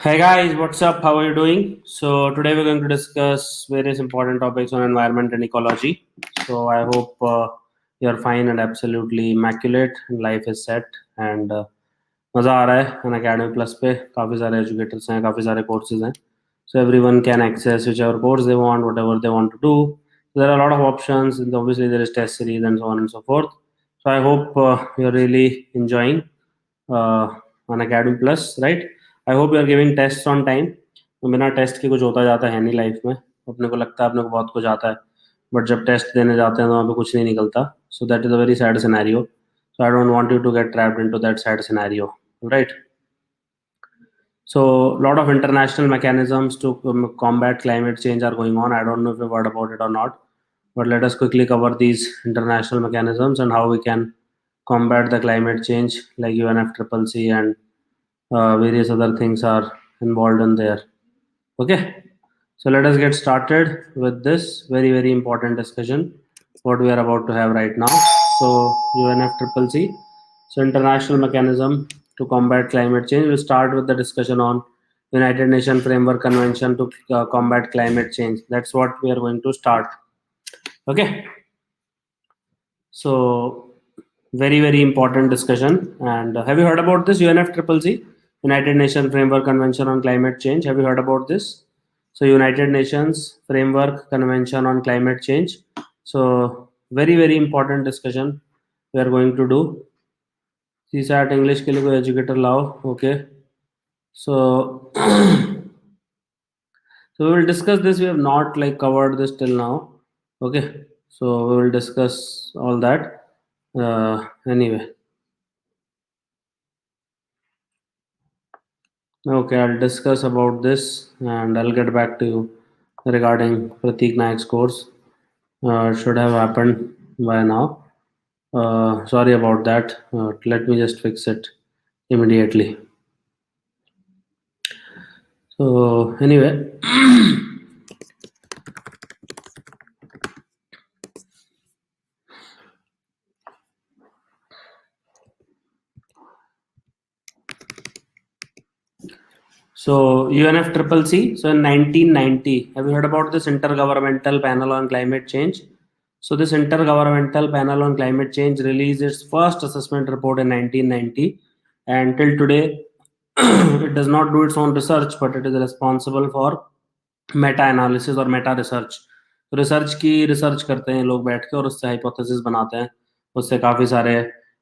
Hey guys, what's up? How are you doing? So today we're going to discuss various important topics on environment and ecology. So I hope you're fine and absolutely immaculate and life is set and मज़ा आ रहा है unacademy plus पे काफ़ी सारे educators हैं काफ़ी सारे courses हैं so everyone can access whichever course they want whatever they want to do. There are a lot of options and obviously there is test series and so on and so forth. So I hope you're really enjoying unacademy plus, right? I hope you are giving test on time. बिना test के कुछ होता जाता है नहीं life में. अपने को लगता है अपने को बहुत कुछ आता है बट जब टेस्ट देने जाते हैं तो वहाँ पे कुछ नहीं निकलता. So that is a very sad scenario. So I don't want you to get trapped into that sad scenario, right? So lot of international mechanisms to combat climate change are going on. I don't know if you've heard about it or not, but let us quickly cover these international mechanisms and how we can combat the climate change, like UNFCCC and various other things are involved in there. Okay, so let us get started with this very important discussion what we are about to have right now. So UNFCCC, so international mechanism to combat climate change. We'll start with the discussion on United Nations Framework Convention to combat climate change. That's what we are going to start. Okay, so very important discussion. And have you heard about this UNFCCC, United Nations Framework Convention on Climate Change? Have you heard about this? So United Nations Framework Convention on Climate Change. So very important discussion we are going to do. CSAT English के लिए कोई educator लाओ. Okay, so so we will discuss this. We have not like covered this till now. Okay, so we will discuss all that anyway. Okay, I'll discuss about this and I'll get back to you regarding Pratik Naik's course. Should have happened by now. Sorry about that. Let me just fix it immediately. So anyway, so UNFCCC. So in 1990, have you heard about this Intergovernmental Panel on Climate Change? So this Intergovernmental Panel on Climate Change released its first assessment report in 1990, and till today, it does not do its own research, but it is responsible for Meta analysis और Meta research. Research की research करते हैं लोग बैठ के और उससे hypothesis बनाते हैं. उससे काफ़ी सारे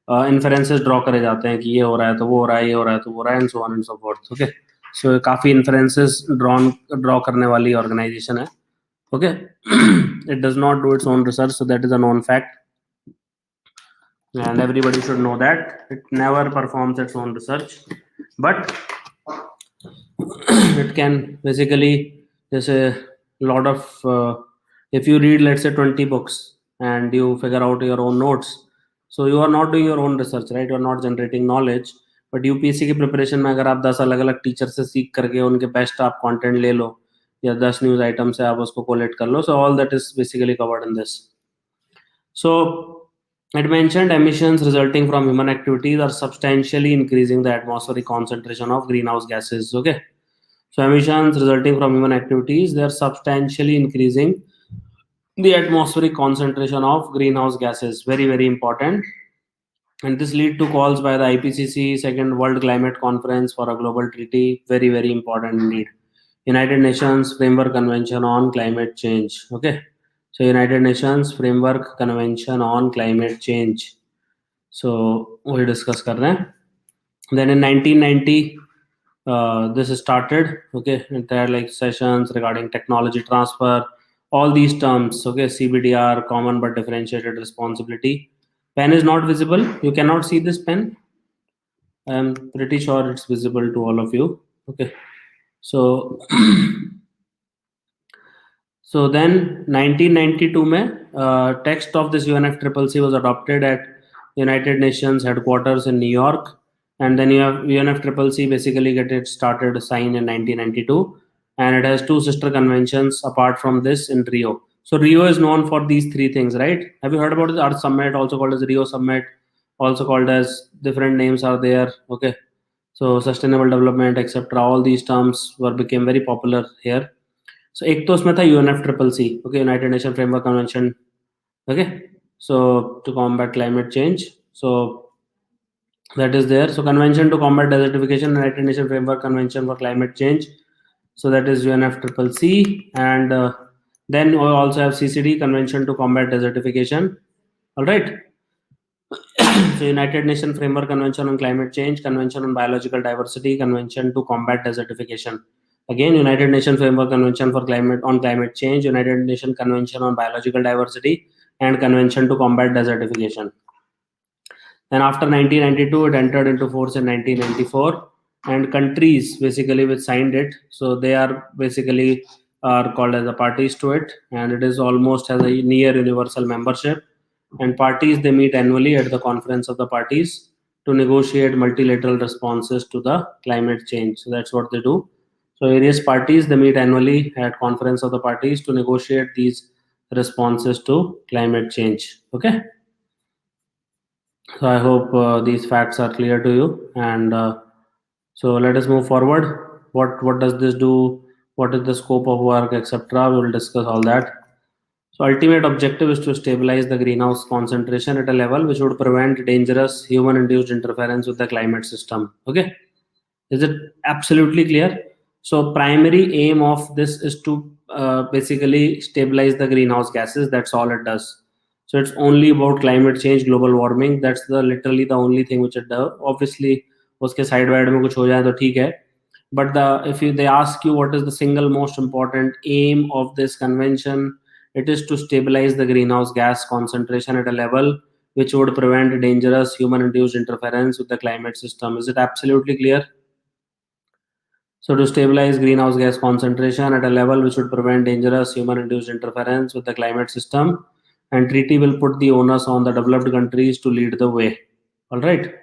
इन्फरेंसेस ड्रॉ करे जाते हैं कि ये हो रहा है तो वो हो रहा है, ये हो रहा है तो वो हो रहा है, and so on and so forth. Okay, so काफ़ी इन्फरेंसेस ड्रॉ करने वाली ऑर्गेनाइजेशन है. Okay, it does not do its own research, so that is a known fact and everybody should know that it never performs its own research, but it can basically, there's a lot of if you read let's say 20 books and you figure out your own notes, so you are not doing your own research, right? You are not generating knowledge. But UPSC की preparation में अगर आप 10 अलग अलग teacher से सीख करके उनके बेस्ट आप कंटेंट ले लो या 10 न्यूज आइटम से आप उसको कोलेक्ट कर लो, so all that is basically covered in this. So it mentioned emissions resulting from human activities are substantially increasing the atmospheric concentration of greenhouse gases. Okay, so emissions resulting from human activities, they are substantially increasing the atmospheric concentration of greenhouse gases. Very important. And this lead to calls by the IPCC, Second World Climate Conference for a global treaty. Very important indeed. United Nations Framework Convention on Climate Change. Okay, so United Nations Framework Convention on Climate Change. So we discuss कर रहे हैं. Then in 1990, this started. Okay, and there are like sessions regarding technology transfer, all these terms. Okay, CBDR, common but differentiated responsibility. Pen is not visible. You cannot see this pen. I am pretty sure it's visible to all of you. Okay, so so then 1992 में text of this UNFCCC was adopted at United Nations headquarters in New York, and then you have UNFCCC basically get it started signed in 1992, and it has two sister conventions apart from this in Rio. So Rio is known for these three things, right? Have you heard about the Earth Summit, also called as Rio Summit, also called as different names are there? Okay, So sustainable development, etc. All these terms were became very popular here. So एक तो उसमें था UNFCCC, okay, United Nations Framework Convention, okay. So to combat climate change, so that is there. So Convention to combat desertification, United Nations Framework Convention for climate change. So that is UNFCCC, and then we also have CCD, Convention to combat desertification. All right. So United Nations Framework Convention on Climate Change, Convention on Biological Diversity, Convention to combat desertification. Again, United Nations Framework Convention for Climate Change, United Nations Convention on Biological Diversity, and Convention to combat desertification. Then after 1992, it entered into force in 1994, and countries basically which signed it, so they are basically are called as the parties to it, and it is almost has a near universal membership. And parties, they meet annually at the conference of the parties to negotiate multilateral responses to the climate change. So that's what they do. So various parties, they meet annually at conference of the parties to negotiate these responses to climate change. Okay. So I hope these facts are clear to you. And so let us move forward. What does this do? What is the scope of work, etc. We will discuss all that. So ultimate objective is to stabilize the greenhouse concentration at a level which would prevent dangerous human-induced interference with the climate system. Okay, is it absolutely clear? So primary aim of this is to basically stabilize the greenhouse gases. That's all it does. So it's only about climate change, global warming. That's the literally the only thing which it does. Obviously, उसके side wide में कुछ हो जाए तो ठीक है. But if they ask you what is the single most important aim of this convention, it is to stabilize the greenhouse gas concentration at a level which would prevent dangerous human-induced interference with the climate system. Is it absolutely clear? So to stabilize greenhouse gas concentration at a level which would prevent dangerous human-induced interference with the climate system, and treaty will put the onus on the developed countries to lead the way. All right.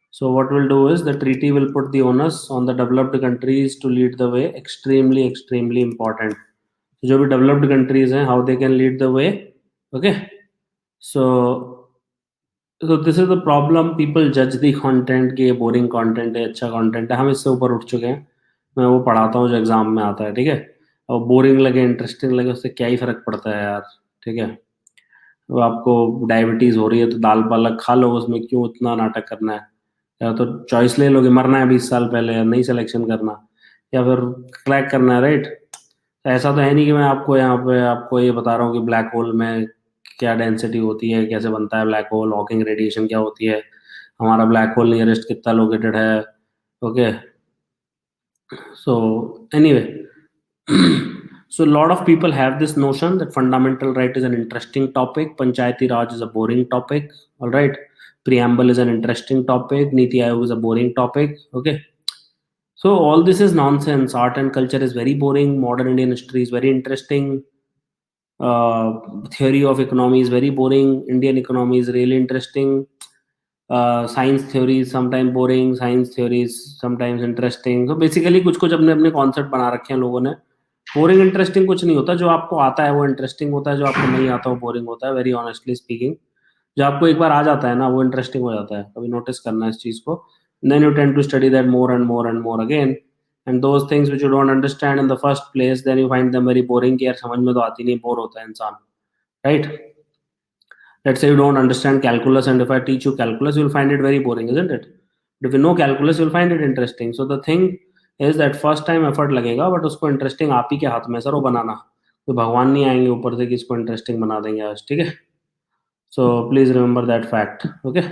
So what we'll do is the treaty will put the onus on the developed countries to lead the way. Extremely important. So जो भी developed countries हैं, how they can lead the way. Okay. So this is the problem. People judge the content कि ये boring content है, अच्छा content है. हम इससे ऊपर उठ चुके हैं. मैं वो पढ़ाता हूँ जो एग्जाम में आता है, ठीक है. और बोरिंग लगे इंटरेस्टिंग लगे उससे क्या ही फर्क पड़ता है यार, ठीक है. वो आपको डायबिटीज हो रही है तो दाल पालक खा लो, उसमें क्यों इतना नाटक करना है. या तो चॉइस ले लोगे, मरना है 20 साल पहले, या नहीं सिलेक्शन करना, या फिर क्रैक करना है, राइट. ऐसा तो है नहीं कि मैं आपको यहाँ पे आपको ये बता रहा हूँ कि ब्लैक होल में क्या डेंसिटी होती है, कैसे बनता है ब्लैक होल, हॉकिंग रेडिएशन क्या होती है, हमारा ब्लैक होल नियरेस्ट कितना लोकेटेड है. Okay. So anyway, so a lot of people have this notion that fundamental right is an interesting topic, Panchayati Raj is a boring topic. All right, preamble is an interesting topic, Niti Aayog is a boring topic. Okay, so all this is nonsense. Art and culture is very boring. Modern Indian history is very interesting. Theory of economy is very boring. Indian economy is really interesting. Science theory is sometimes boring, science theory is sometimes interesting. So basically कुछ कुछ अपने अपने concept बना रखे हैं लोगों ने. Boring interesting कुछ नहीं होता. जो आपको आता है वो इंटरेस्टिंग होता है, जो आपको नहीं आता वो बोरिंग होता है. वेरी ऑनेस्टली स्पीकिंग, जो आपको एक बार आ जाता है ना वो इंटरेस्टिंग हो जाता है. कभी नोटिस करना इस चीज को. Then you tend to study that more and more and more again, and those things which you don't understand in the first place, then you find them very boring कि यार समझ में तो आती नहीं, बोर होता है इंसान, right. Let's say you don't understand calculus, and if I teach you calculus, you'll find it very boring, isn't it? But if you know calculus, you'll find it interesting. So the thing is that first time effort लगेगा, but उसको interesting आप ही के हाथ में sir वो बनाना. तो भगवान नहीं आएंगे ऊपर से कि इसको interesting बना देंगे आज, ठीक है. So please remember that fact. Okay.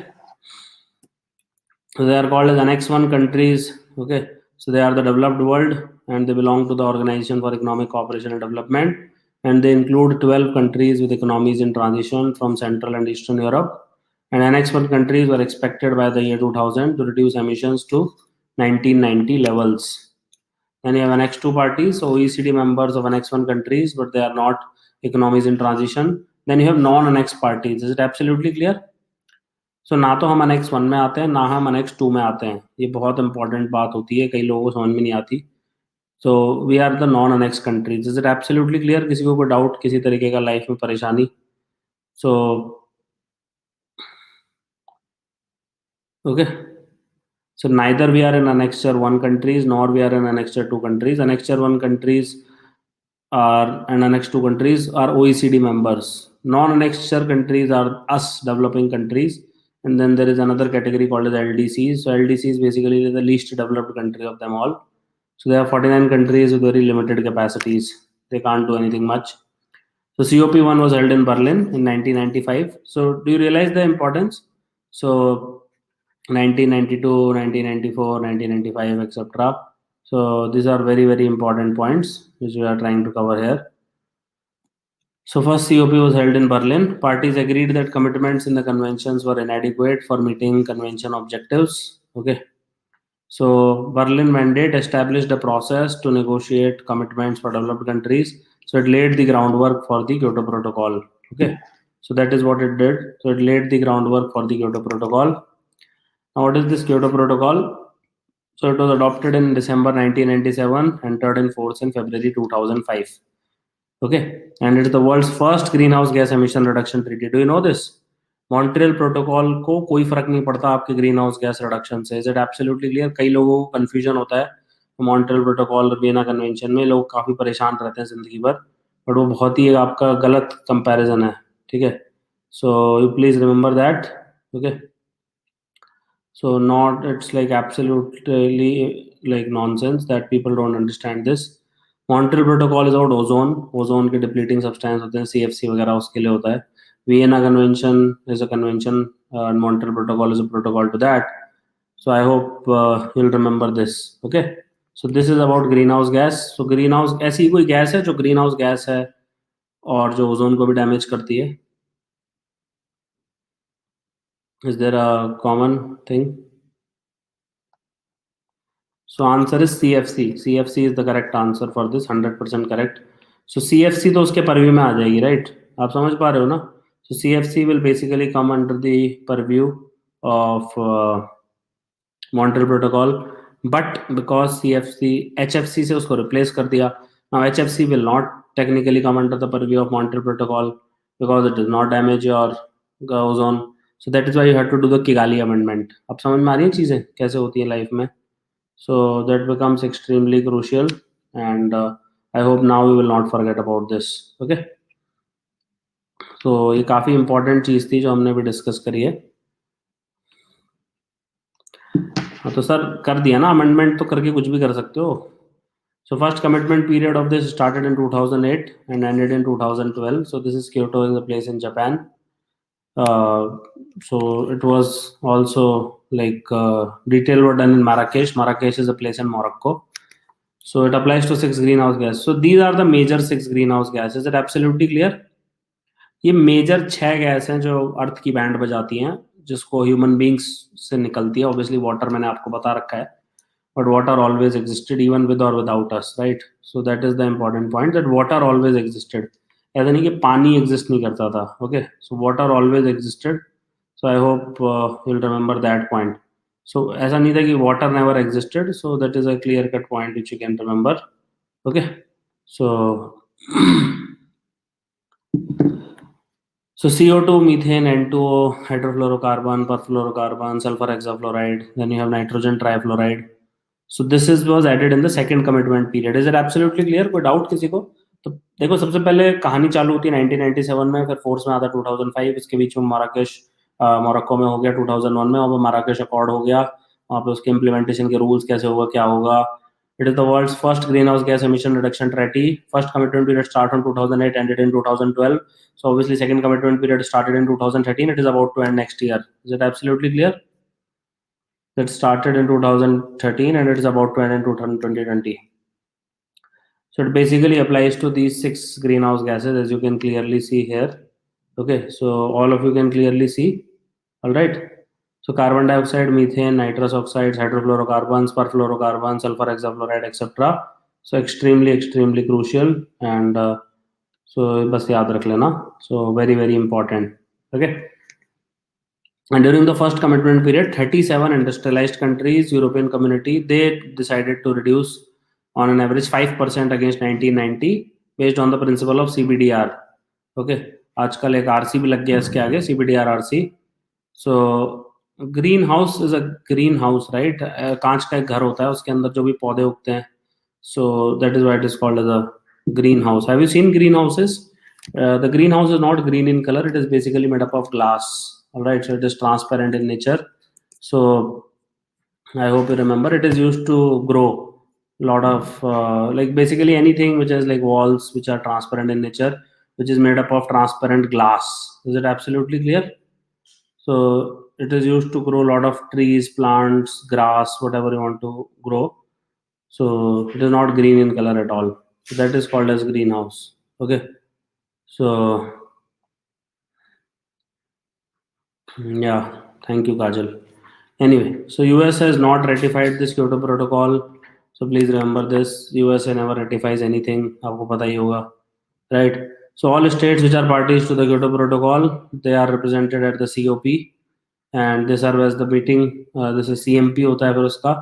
So they are called as Annex 1 countries. Okay. So they are the developed world, and they belong to the Organization for Economic Cooperation and Development, and they include 12 countries with economies in transition from Central and Eastern Europe. And Annex 1 countries were expected by the year 2000 to reduce emissions to 1990 levels. Then you have Annex 2 parties, so OECD members of Annex 1 countries, but they are not economies in transition. Then you have non-Annex parties. Is it absolutely clear? So ना तो हम annex 1 में आते हैं, ना हम annex 2 में आते हैं. ये बहुत इंपॉर्टेंट बात होती है, कई लोगों को समझ में नहीं आती. So we are the non annex countries. Is it absolutely clear? किसी को कोई डाउट, किसी तरीके का लाइफ में परेशानी? So okay. So neither we are in annexure 1 countries nor we are in annexure 2 countries. Annexure 1 countries are and annex 2 countries are OECD members. Non-annexure countries are us developing countries, and then there is another category called as LDCs. So LDC is basically the least developed country of them all. So there are 49 countries with very limited capacities. They can't do anything much. So COP1 was held in Berlin in 1995. So do you realize the importance? So 1992, 1994, 1995, etc. So these are very, very important points which we are trying to cover here. So first COP was held in Berlin. Parties agreed that commitments in the conventions were inadequate for meeting convention objectives. Okay. So Berlin mandate established a process to negotiate commitments for developed countries. So it laid the groundwork for the Kyoto Protocol. Okay. So that is what it did. So it laid the groundwork for the Kyoto Protocol. Now what is this Kyoto Protocol? So it was adopted in December 1997 and entered in force in February 2005. Okay, and it is the world's first greenhouse gas emission reduction treaty. Do you know this? Montreal protocol को कोई फर्क नहीं पड़ता आपके green house gas reduction से. Is it absolutely clear? कई लोगों को कंफ्यूजन होता है मॉन्ट्रियल प्रोटोकॉल और वियना कन्वेंशन में. लोग काफी परेशान रहते हैं जिंदगी भर, बट वो बहुत ही आपका गलत कंपैरिजन है. ठीक है, so you please remember that. Okay, so not, it's like absolutely like nonsense that people don't understand this. Montreal Protocol is about ozone. Ozone के depleting substance होते हैं, CFC वगैरह उसके लिए होता है. Vienna Convention is a convention, and Montreal Protocol is a protocol to that. So I hope you'll remember this. Okay. So this is about greenhouse gas. So greenhouse ऐसी कोई gas है जो greenhouse gas है और जो ozone को भी damage करती है? Is there a common thing? So answer is CFC. CFC is the correct answer for this. 100% correct. So CFC तो उसके purview में आ जाएगी, right? आप समझ पा रहे हो ना? So CFC will basically come under the purview of Montreal Protocol, but because CFC HFC से उसको replace कर दिया, now HFC will not technically come under the purview of Montreal Protocol because it does not damage your ozone. So that is why you have to do the Kigali Amendment. अब समझ में आ रही है चीजें कैसे होती है लाइफ में? So that becomes extremely crucial, and I hope now we will not forget about this. Okay, so ये काफी important चीज थी जो हमने अभी डिस्कस करी है. हाँ तो सर कर दिया ना अमेंडमेंट, तो करके कुछ भी कर सकते हो. So first commitment period of this started in 2008 and ended in 2012. So this is Kyoto, is a place in Japan. So it was also like detail were done in Marrakesh. Marrakesh is a place in Morocco. So it applies to 6 greenhouse gas. So these are the major 6 greenhouse gases. Is it absolutely clear? ये major 6 gas हैं जो अर्थ की band बजाती हैं, जिसको human beings से निकलती है. ऑब्वियसली वाटर मैंने आपको बता रखा है, but water always existed even with or without us, right? So that is the important point, that water always existed. ऐसा नहीं कि पानी एग्जिस्ट नहीं करता था. Okay, so water always existed. So I hope you will remember that point. So ऐसा नहीं था कि water never existed. So that is a clear cut point which you can remember. Okay, so so CO2, methane, N2O, hydrofluorocarbon, perfluorocarbon, sulfur hexafluoride, then you have nitrogen trifluoride. So this is was added in the second commitment period. Is it absolutely clear? कोई doubt किसी को? तो देखो, सबसे पहले कहानी चालू होती है 1997 में, फिर फोर्स में आता 2005. इसके बीच में माराकेश मोरक्को में हो गया 2001 में, और माराकेश अकॉर्ड हो गया. वहाँ पे उसके इम्प्लीमेंटेशन के रूल्स कैसे होगा, क्या होगा. It is the world's first greenhouse gas emission reduction treaty. First commitment period started from 2008, ended in 2012. So obviously second commitment period started in 2013. It is about to end next year. Is it absolutely clear? That started in 2013 and it is about to end in 2020. So it basically applies to these 6 greenhouse gases, as you can clearly see here. Okay, so all of you can clearly see. All right. So carbon dioxide, methane, nitrous oxides, hydrofluorocarbons, perfluorocarbons, sulfur hexafluoride, etc. So extremely crucial, and so बस याद रख लेना. So very important. Okay. And during the first commitment period, 37 industrialized countries, European community, they decided to reduce on an average 5% against 1990 based on the principle of CBDR. Okay. आजकल एक RC भी लग गया इसके आगे, CBDR RC. So green house is a green house, right? कांच का एक घर होता है, उसके अंदर जो भी पौधे उगते हैं, so that is why it is called as a green house. Have you seen green houses? The greenhouse is not green in color, it is basically made up of glass. All right, so it is transparent in nature. So I hope you remember, it is used to grow lot of like basically anything which has like walls which are transparent in nature, which is made up of transparent glass. Is it absolutely clear? So it is used to grow a lot of trees, plants, grass, whatever you want to grow. So it is not green in color at all. So that is called as greenhouse. Okay. So yeah, thank you, Kajal. Anyway, so US has not ratified this Kyoto Protocol. So please remember this: USA never ratifies anything. आपको पता ही होगा, right? So all states which are parties to the Kyoto Protocol, they are represented at the COP, and they serve as the meeting. This is CMP होता है फिर उसका.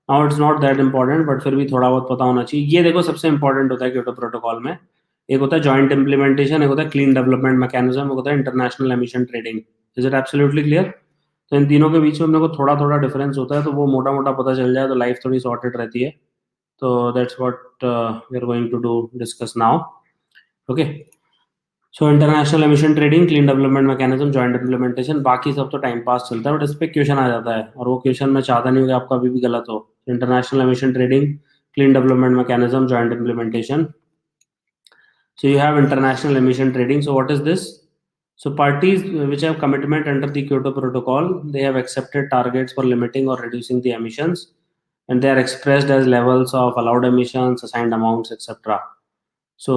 Now it's not that important, but फिर भी थोड़ा बहुत पता होना चाहिए. ये देखो सबसे important होता है Kyoto Protocol में. एक होता है joint implementation, एक होता है clean development mechanism, एक होता है international emission trading. Is it absolutely clear? तो इन तीनों के बीच में अपने को थोड़ा थोड़ा डिफरेंस होता है, तो वो मोटा मोटा पता चल जाए तो लाइफ थोड़ी सॉर्टेड रहती है. तो that's what we are going to do discuss now. Okay. So international emission trading, clean development mechanism, joint implementation, बाकी सब तो टाइम पास चलता है, बट इस पे क्वेश्चन आ जाता है, और वो क्वेश्चन मैं चाहता नहीं हूँ कि आपका अभी भी गलत हो. International emission trading, clean development mechanism, joint implementation. So you have international emission trading. So what is this? So parties which have commitment under the Kyoto Protocol, they have accepted targets for limiting or reducing the emissions, and they are expressed as levels of allowed emissions, assigned amounts, etc. So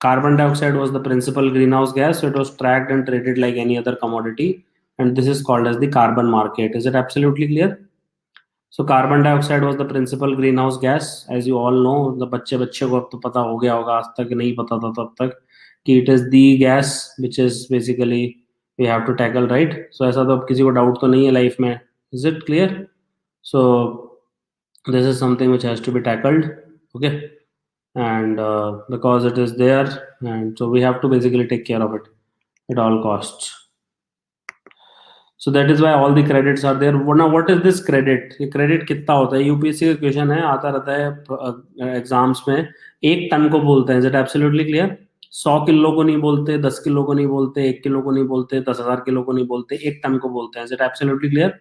carbon dioxide was the principal greenhouse gas, so it was tracked and traded like any other commodity, and this is called as the carbon market. Is it absolutely clear? So carbon dioxide was the principal greenhouse gas, as you all know. The बच्चे बच्चे को अब तो पता हो गया होगा, आज तक नहीं पता था तब तक कि it is the gas which is basically we have to tackle, right? So ऐसा तो अब किसी को डाउट तो नहीं है लाइफ में. Is it clear? So this is something which has to be tackled, okay? And because it is there, and so we have to basically take care of it at all costs. So that is why all the credits are there. वरना what is this credit? ये credit कितना होता है? UPSC का question है, आता रहता है एग्जाम्स में. 1 टन को बोलते हैं. Is it absolutely clear? 100 kilo को नहीं बोलते, 10 किलो को नहीं बोलते, 1 किलो को नहीं बोलते, 10,000 किलो को नहीं बोलते, 1 टन को बोलते हैं. Is it absolutely clear?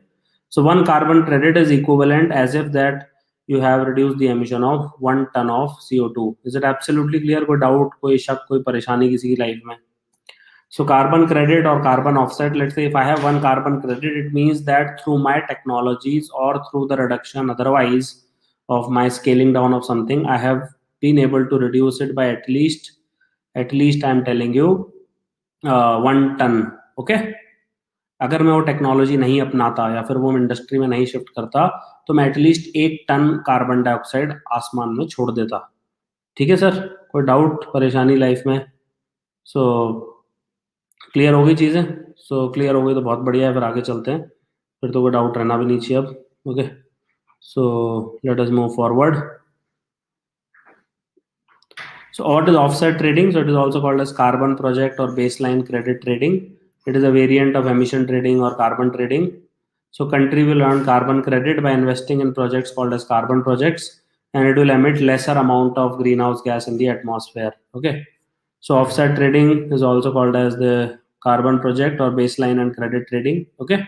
So 1 carbon credit is equivalent as if that you have reduced the emission of 1 ton of CO2. Is it absolutely clear? कोई डाउट, कोई शक, कोई परेशानी किसी की लाइफ में? So carbon credit or carbon offset, let's say if I have 1 carbon credit, it means that through my technologies or through the reduction otherwise of my scaling down of something, I have been able to reduce it by at least I'm telling you 1 ton. Okay. अगर मैं वो technology नहीं अपनाता या फिर वो industry में नहीं शिफ्ट करता, तो मैं एटलीस्ट 1 टन कार्बन डाइऑक्साइड आसमान में छोड़ देता. ठीक है सर? कोई डाउट, परेशानी लाइफ में? सो क्लियर हो गई चीज़ें? सो क्लियर हो गई तो बहुत बढ़िया है, फिर आगे चलते हैं. फिर तो कोई डाउट रहना भी नहीं चाहिए अब. Okay. So let us move forward. So what is offset trading? So it is also called as carbon project or baseline credit trading. It is a variant of emission trading or carbon trading. So country will earn carbon credit by investing in projects called as carbon projects, and it will emit lesser amount of greenhouse gas in the atmosphere. Okay. So offset trading is also called as the carbon project or baseline and credit trading. Okay.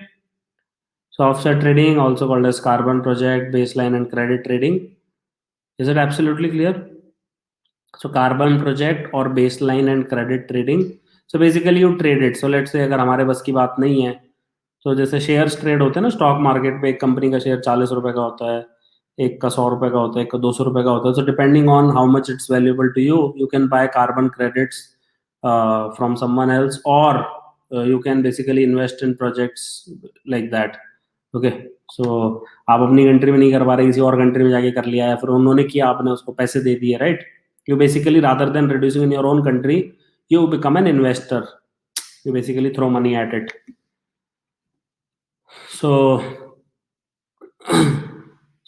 So offset trading also called as carbon project, baseline and credit trading. Is it absolutely clear? So carbon project और baseline and credit trading. So basically you trade it. So let's say अगर हमारे बस की बात नहीं है, तो जैसे शेयर्स ट्रेड होते हैं ना स्टॉक मार्केट पे, एक कंपनी का शेयर 40 रुपए का होता है, एक का 100 रुपए का होता है, एक का 200 रुपए का होता है. So depending on how much it's valuable to you, you can buy carbon credits from someone else, or you can basically invest in projects like that. Okay. So आप अपनी कंट्री में नहीं कर पा रहे, किसी और कंट्री में जाके कर लिया, या फिर उन्होंने किया, आपने उसको पैसे दे दिए, right? You basically, rather than reducing in your own country, you become an investor. You basically throw money at it. So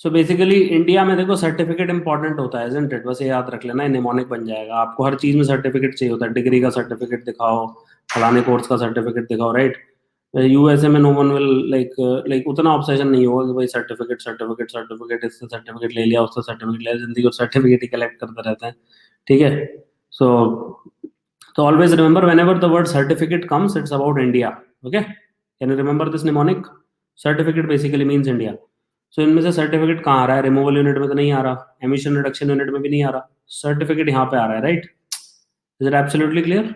so basically India में देखो सर्टिफिकेट इंपॉर्टेंट होता है, isn't it? बस ये याद रख लेना, निमोनिक बन जाएगा. आपको हर चीज में सर्टिफिकेट चाहिए होता है. डिग्री का सर्टिफिकेट दिखाओ, फलाने कोर्स का सर्टिफिकेट दिखाओ, राइट? यूएसए में नो वन विल लाइक उतना ऑब्सेशन नहीं होगा कि भाई सर्टिफिकेट सर्टिफिकेट सर्टिफिकेट, इससे सर्टिफिकेट ले लिया, उससे सर्टिफिकेट ले लिया, जिंदगी और सर्टिफिकेट ही कलेक्ट करते रहते हैं. ठीक है. सो तो always remember whenever the word certificate comes it's about India. Okay, can you remember this mnemonic? Certificate basically means India. So इनमें से सर्टिफिकेट कहाँ आ रहा है? रिमूवल यूनिट में तो नहीं आ रहा, एमिशन रिडक्शन यूनिट में भी नहीं आ रहा, सर्टिफिकेट यहाँ पे आ रहा है. Right? Is it absolutely clear?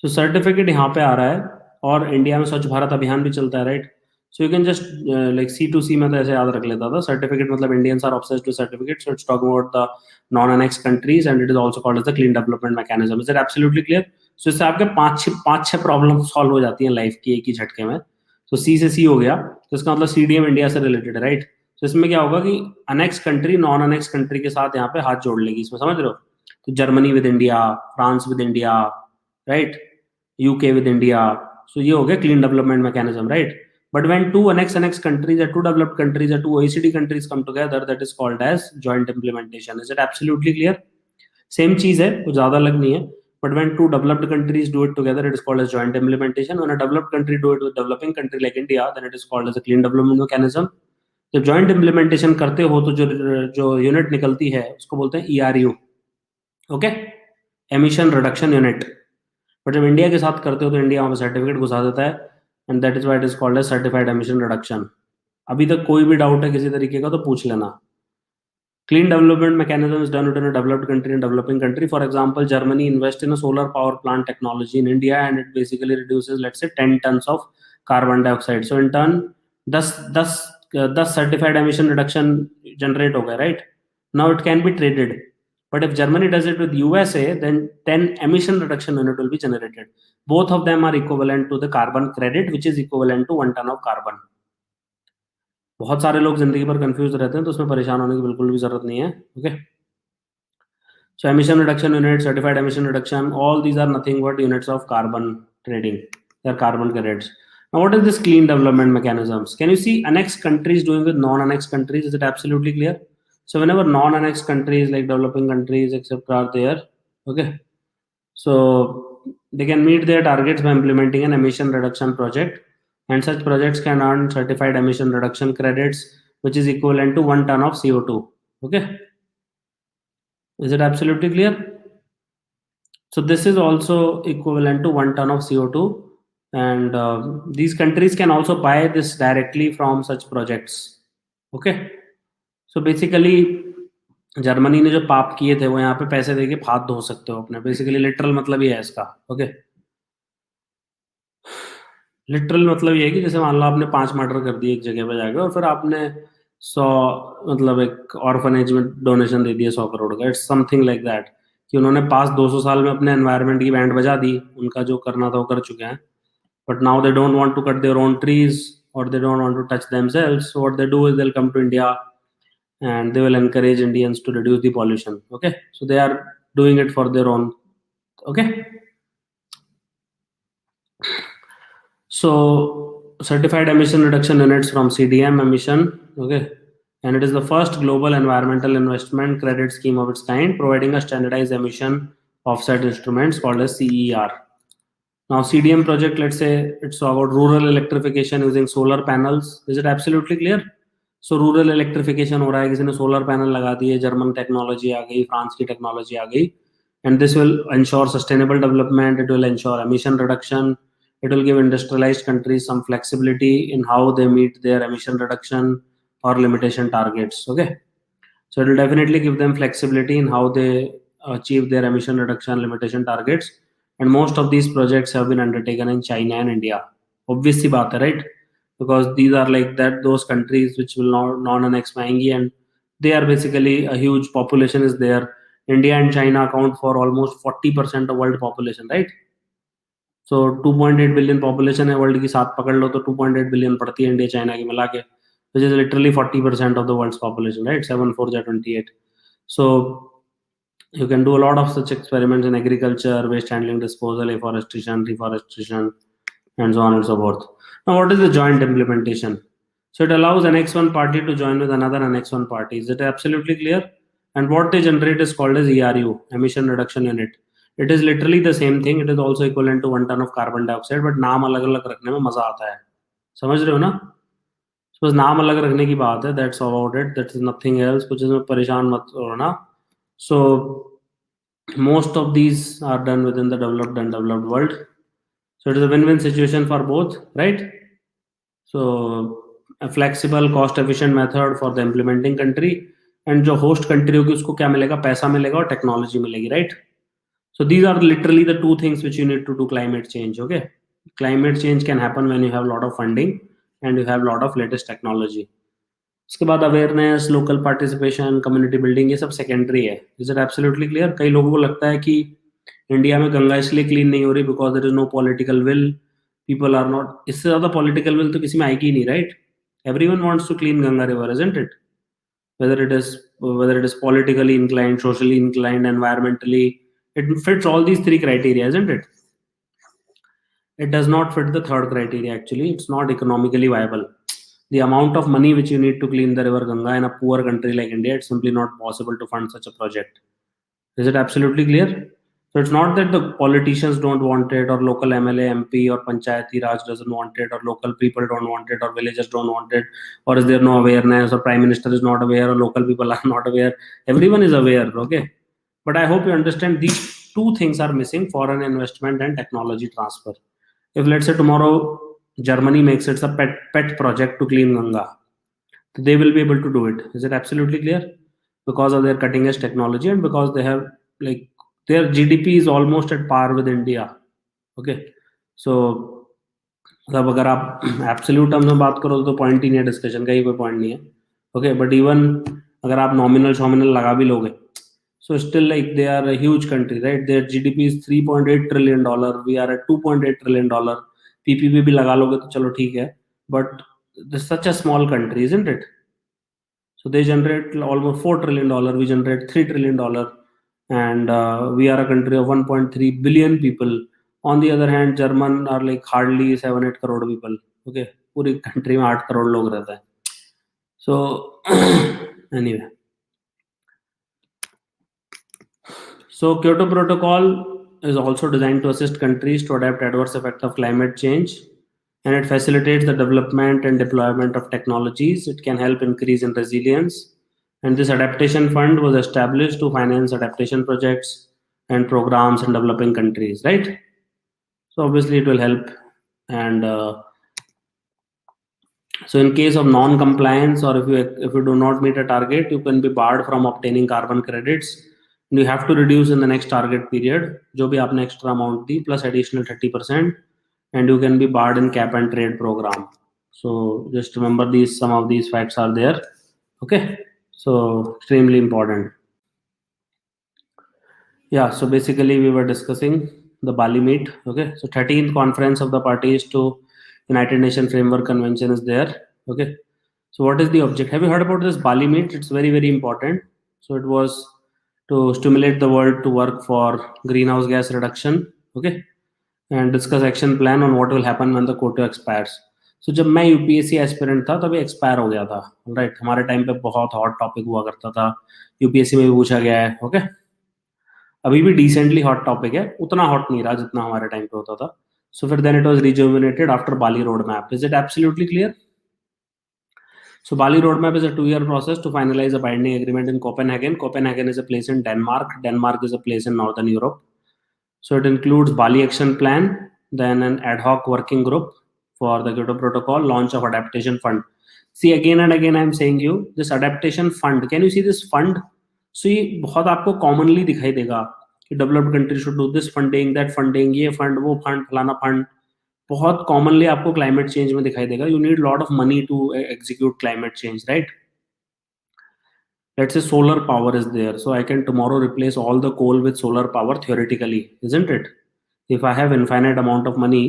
So certificate यहाँ पे आ रहा है, और इंडिया में स्वच्छ भारत अभियान भी चलता है. Right? So you can just like C2C में तो ऐसे याद रख लेता था. सर्टिफिकेट मतलब Indians are obsessed to certificate, so it's talking about the non annex countries and it is also called as the clean development mechanism. Is it absolutely clear? So इससे आपके पांच छह प्रॉब्लम सॉल्व हो जाती है life की एक ही झटके में. तो सी से सी हो गया, तो इसका मतलब CDM इंडिया से रिलेटेड है. राइट? तो इसमें क्या होगा कि annex country non annex country के साथ यहाँ पे हाथ जोड़ लेगी, इसमें समझ रहे हो? तो Germany with India, France with India, right, UK with India. So ये हो गया clean development mechanism. Right? But when two annexed countries or two developed countries or two OECD countries come together, that is called as joint implementation. Is it absolutely clear? Same चीज है, कुछ ज्यादा अलग नहीं है. But when two developed countries do it together, it is called as joint implementation. When a developed country do it with developing country like India, then it is called as a clean development mechanism. जब joint implementation करते हो तो जो unit निकलती है उसको बोलते हैं ERU. Okay, emission reduction unit. But जब इंडिया के साथ करते हो तो इंडिया वहां पर सर्टिफिकेट घुसा देता है, and that is why it is called as certified emission reduction. अभी तक कोई भी डाउट है किसी तरीके का तो पूछ लेना. Clean development mechanism is done within a developed country and developing country. For example, Germany invests in a solar power plant technology in India, and it basically reduces, let's say, 10 tons of carbon dioxide. So in turn, 10 certified emission reduction generate हो गया, right? Now it can be traded. But if Germany does it with USA, then 10 emission reduction unit will be generated. Both of them are equivalent to the carbon credit, which is equivalent to 1 ton of carbon. बहुत सारे लोग जिंदगी पर confuse रहते हैं, तो उसमें परेशान होने की बिल्कुल भी जरूरत नहीं है. Okay, so emission reduction unit, certified emission reduction, all these are nothing but units of carbon trading, they are carbon credits. Now what is this clean development mechanisms? Can you see annexed countries doing with non-annexed countries? Is it absolutely clear? So whenever non-annexed countries like developing countries etc are there, okay, so they can meet their targets by implementing an emission reduction project, and such projects can earn certified emission reduction credits, which is equivalent to 1 ton of CO2. Okay, is it absolutely clear? So this is also equivalent to 1 ton of CO2, and these countries can also buy this directly from such projects. Okay, so basically Germany ने जो पाप किए थे वो यहाँ पे पैसे देके हाथ धो सकते हो अपने, बेसिकली लिटरल मतलब ये है इसका. ओके, लिटरल मतलब ये है कि जैसे मान लो आपने 5 मर्डर कर दिए एक जगह पे जाके, और फिर आपने 100 मतलब एक ऑर्फनेज में डोनेशन दे दिया 100 करोड़ का. इट्स समथिंग लाइक दैट कि उन्होंने पास 200 साल में अपने एनवायरनमेंट की बैंड बजा दी, उनका जो करना था वो कर चुके हैं. But now they don't want to cut their own trees, और they don't want to touch themselves. So what they do is they will come to India and they will encourage Indians to reduce the pollution. Okay, so they are doing it for their own. Okay, so certified emission reduction units from CDM emission. Okay, and it is the first global environmental investment credit scheme of its kind, providing a standardized emission offset instruments called as CER. Now CDM project, let's say it's about rural electrification using solar panels. Is it absolutely clear? So rural electrification हो रहा है, किसी ने solar panel लगा दिए, German technology आ गई, France की technology आ गई, and this will ensure sustainable development, it will ensure emission reduction, it will give industrialized countries some flexibility in how they meet their emission reduction or limitation targets. Okay, so it will definitely give them flexibility in how they achieve their emission reduction limitation targets, and most of these projects have been undertaken in China and India. Obviously baat hai, right? Because these are like that those countries which will not non-annex आएंगी, and they are basically a huge population is there. India and China account for almost 40% of world population, right? So 2.8 billion population है world की, साथ पकड़ लो तो 2.8 billion पड़ती है India China की मिला के, which is literally 40% of the world's population, right? 7 4 28. So you can do a lot of such experiments in agriculture, waste handling, disposal, afforestation, reforestation, and so on and so forth. Now what is the joint implementation? So it allows Annex 1 party to join with another Annex 1 party. Is it absolutely clear? And what they generate is called as ERU, emission reduction unit. It is literally the same thing, it is also equivalent to 1 ton of carbon dioxide, but नाम अलग अलग रखने में मजा आता है, समझ रहे हो ना? बस नाम अलग रखने की बात है, that's about it, that is nothing else, कुछ इसमें परेशान मत होना. सो most of these are done within the developed and developed world, so it is a win-win situation for both, right? So a flexible cost efficient method for the implementing country, and जो host country होगी उसको क्या मिलेगा, पैसा मिलेगा और technology मिलेगी, right? So these are literally the two things which you need to do climate change. Okay, climate change can happen when you have a lot of funding and you have a lot of latest technology. उसके बाद awareness, local participation, community building, ये सब secondary है. Is it absolutely clear? कई लोगों को लगता है कि इंडिया में गंगा इसलिए क्लीन नहीं हो रही because there is no political will, people are not. इससे ज्यादा पॉलिटिकल विल तो किसी में आएगी ही नहीं, right? Everyone wants to clean Ganga river, isn't it? whether it is whether it is politically inclined, socially inclined, environmentally, it fits all these three criteria, isn't it? It does not fit the third criteria. Actually, it's not economically viable. The amount of money which you need to clean the river Ganga in a poor country like India, it's simply not possible to fund such a project. Is it absolutely clear? So it's not that the politicians don't want it, or local MLA, MP, or Panchayati Raj doesn't want it, or local people don't want it, or villagers don't want it, or is there no awareness, or Prime Minister is not aware, or local people are not aware. Everyone is aware, okay? But I hope you understand these two things are missing: foreign investment and technology transfer. If let's say tomorrow Germany makes it a pet project to clean Ganga, they will be able to do it. Is it absolutely clear? Because of their cutting edge technology, and because they have, like, their GDP is almost at par with India. Okay, so मतलब अगर आप absolute terms में बात करो तो point ही नहीं है, discussion का ही कोई पॉइंट नहीं है. ओके, बट इवन अगर आप नॉमिनल शॉमिनल लगा भी लोगे, so still, like, they are a huge country, right? Their GDP is $3.8 trillion, we are at $2.8 trillion. PPP भी लगा लोगे तो चलो ठीक है, but this is such a small country, isn't it? So they generate almost $4 trillion, we generate $3 trillion, and we are a country of 1.3 billion people. On the other hand, German are like hardly 7-8 crore people. Okay, पूरी country में 8 crore लोग रहते हैं. So anyway, so Kyoto Protocol is also designed to assist countries to adapt adverse effects of climate change, and it facilitates the development and deployment of technologies. It can help increase in resilience, and this adaptation fund was established to finance adaptation projects and programs in developing countries, right? So obviously it will help. And so in case of non-compliance, or if you do not meet a target, you can be barred from obtaining carbon credits. You have to reduce in the next target period जो भी आपने extra amount the plus additional 30%, and you can be barred in cap and trade program. So just remember these, some of these facts are there. Okay, so extremely important. Yeah, so basically we were discussing the Bali meet. Okay, so 13th conference of the parties to United Nations Framework Convention is there. Okay, so what is the object? Have you heard about this Bali meet? It's very, very important. So it was to stimulate the world to work for greenhouse gas reduction. Okay, and discuss action plan on what will happen when the quota expires. So जब मैं UPSC aspirant था तभी expire हो गया था, right? हमारे time पे बहुत हॉट टॉपिक हुआ करता था, यूपीएससी में भी पूछा गया है. ओके, अभी भी डिसेंटली हॉट टॉपिक है, उतना हॉट नहीं रहा जितना हमारे टाइम पे होता था. सो फिर then it was rejuvenated after Bali roadmap. Is it absolutely clear? So Bali roadmap is a 2-year process to finalize a binding agreement in Copenhagen. Copenhagen is a place in Denmark. Denmark is a place in Northern Europe. So it includes Bali action plan, then an ad hoc working group for the Kyoto Protocol, launch of adaptation fund. See, again and again I am saying you, this adaptation fund, can you see this fund? So ये बहुत आपको commonly दिखाई देगा कि developed country should do this funding, that funding, ये fund, वो fund, फलाना fund. बहुत कॉमनली आपको क्लाइमेट चेंज में दिखाई देगा. You need lot of money to execute climate change, right? Let's say solar power is there, so I can tomorrow replace all the coal with solar power theoretically, isn't it? If I have infinite amount of money,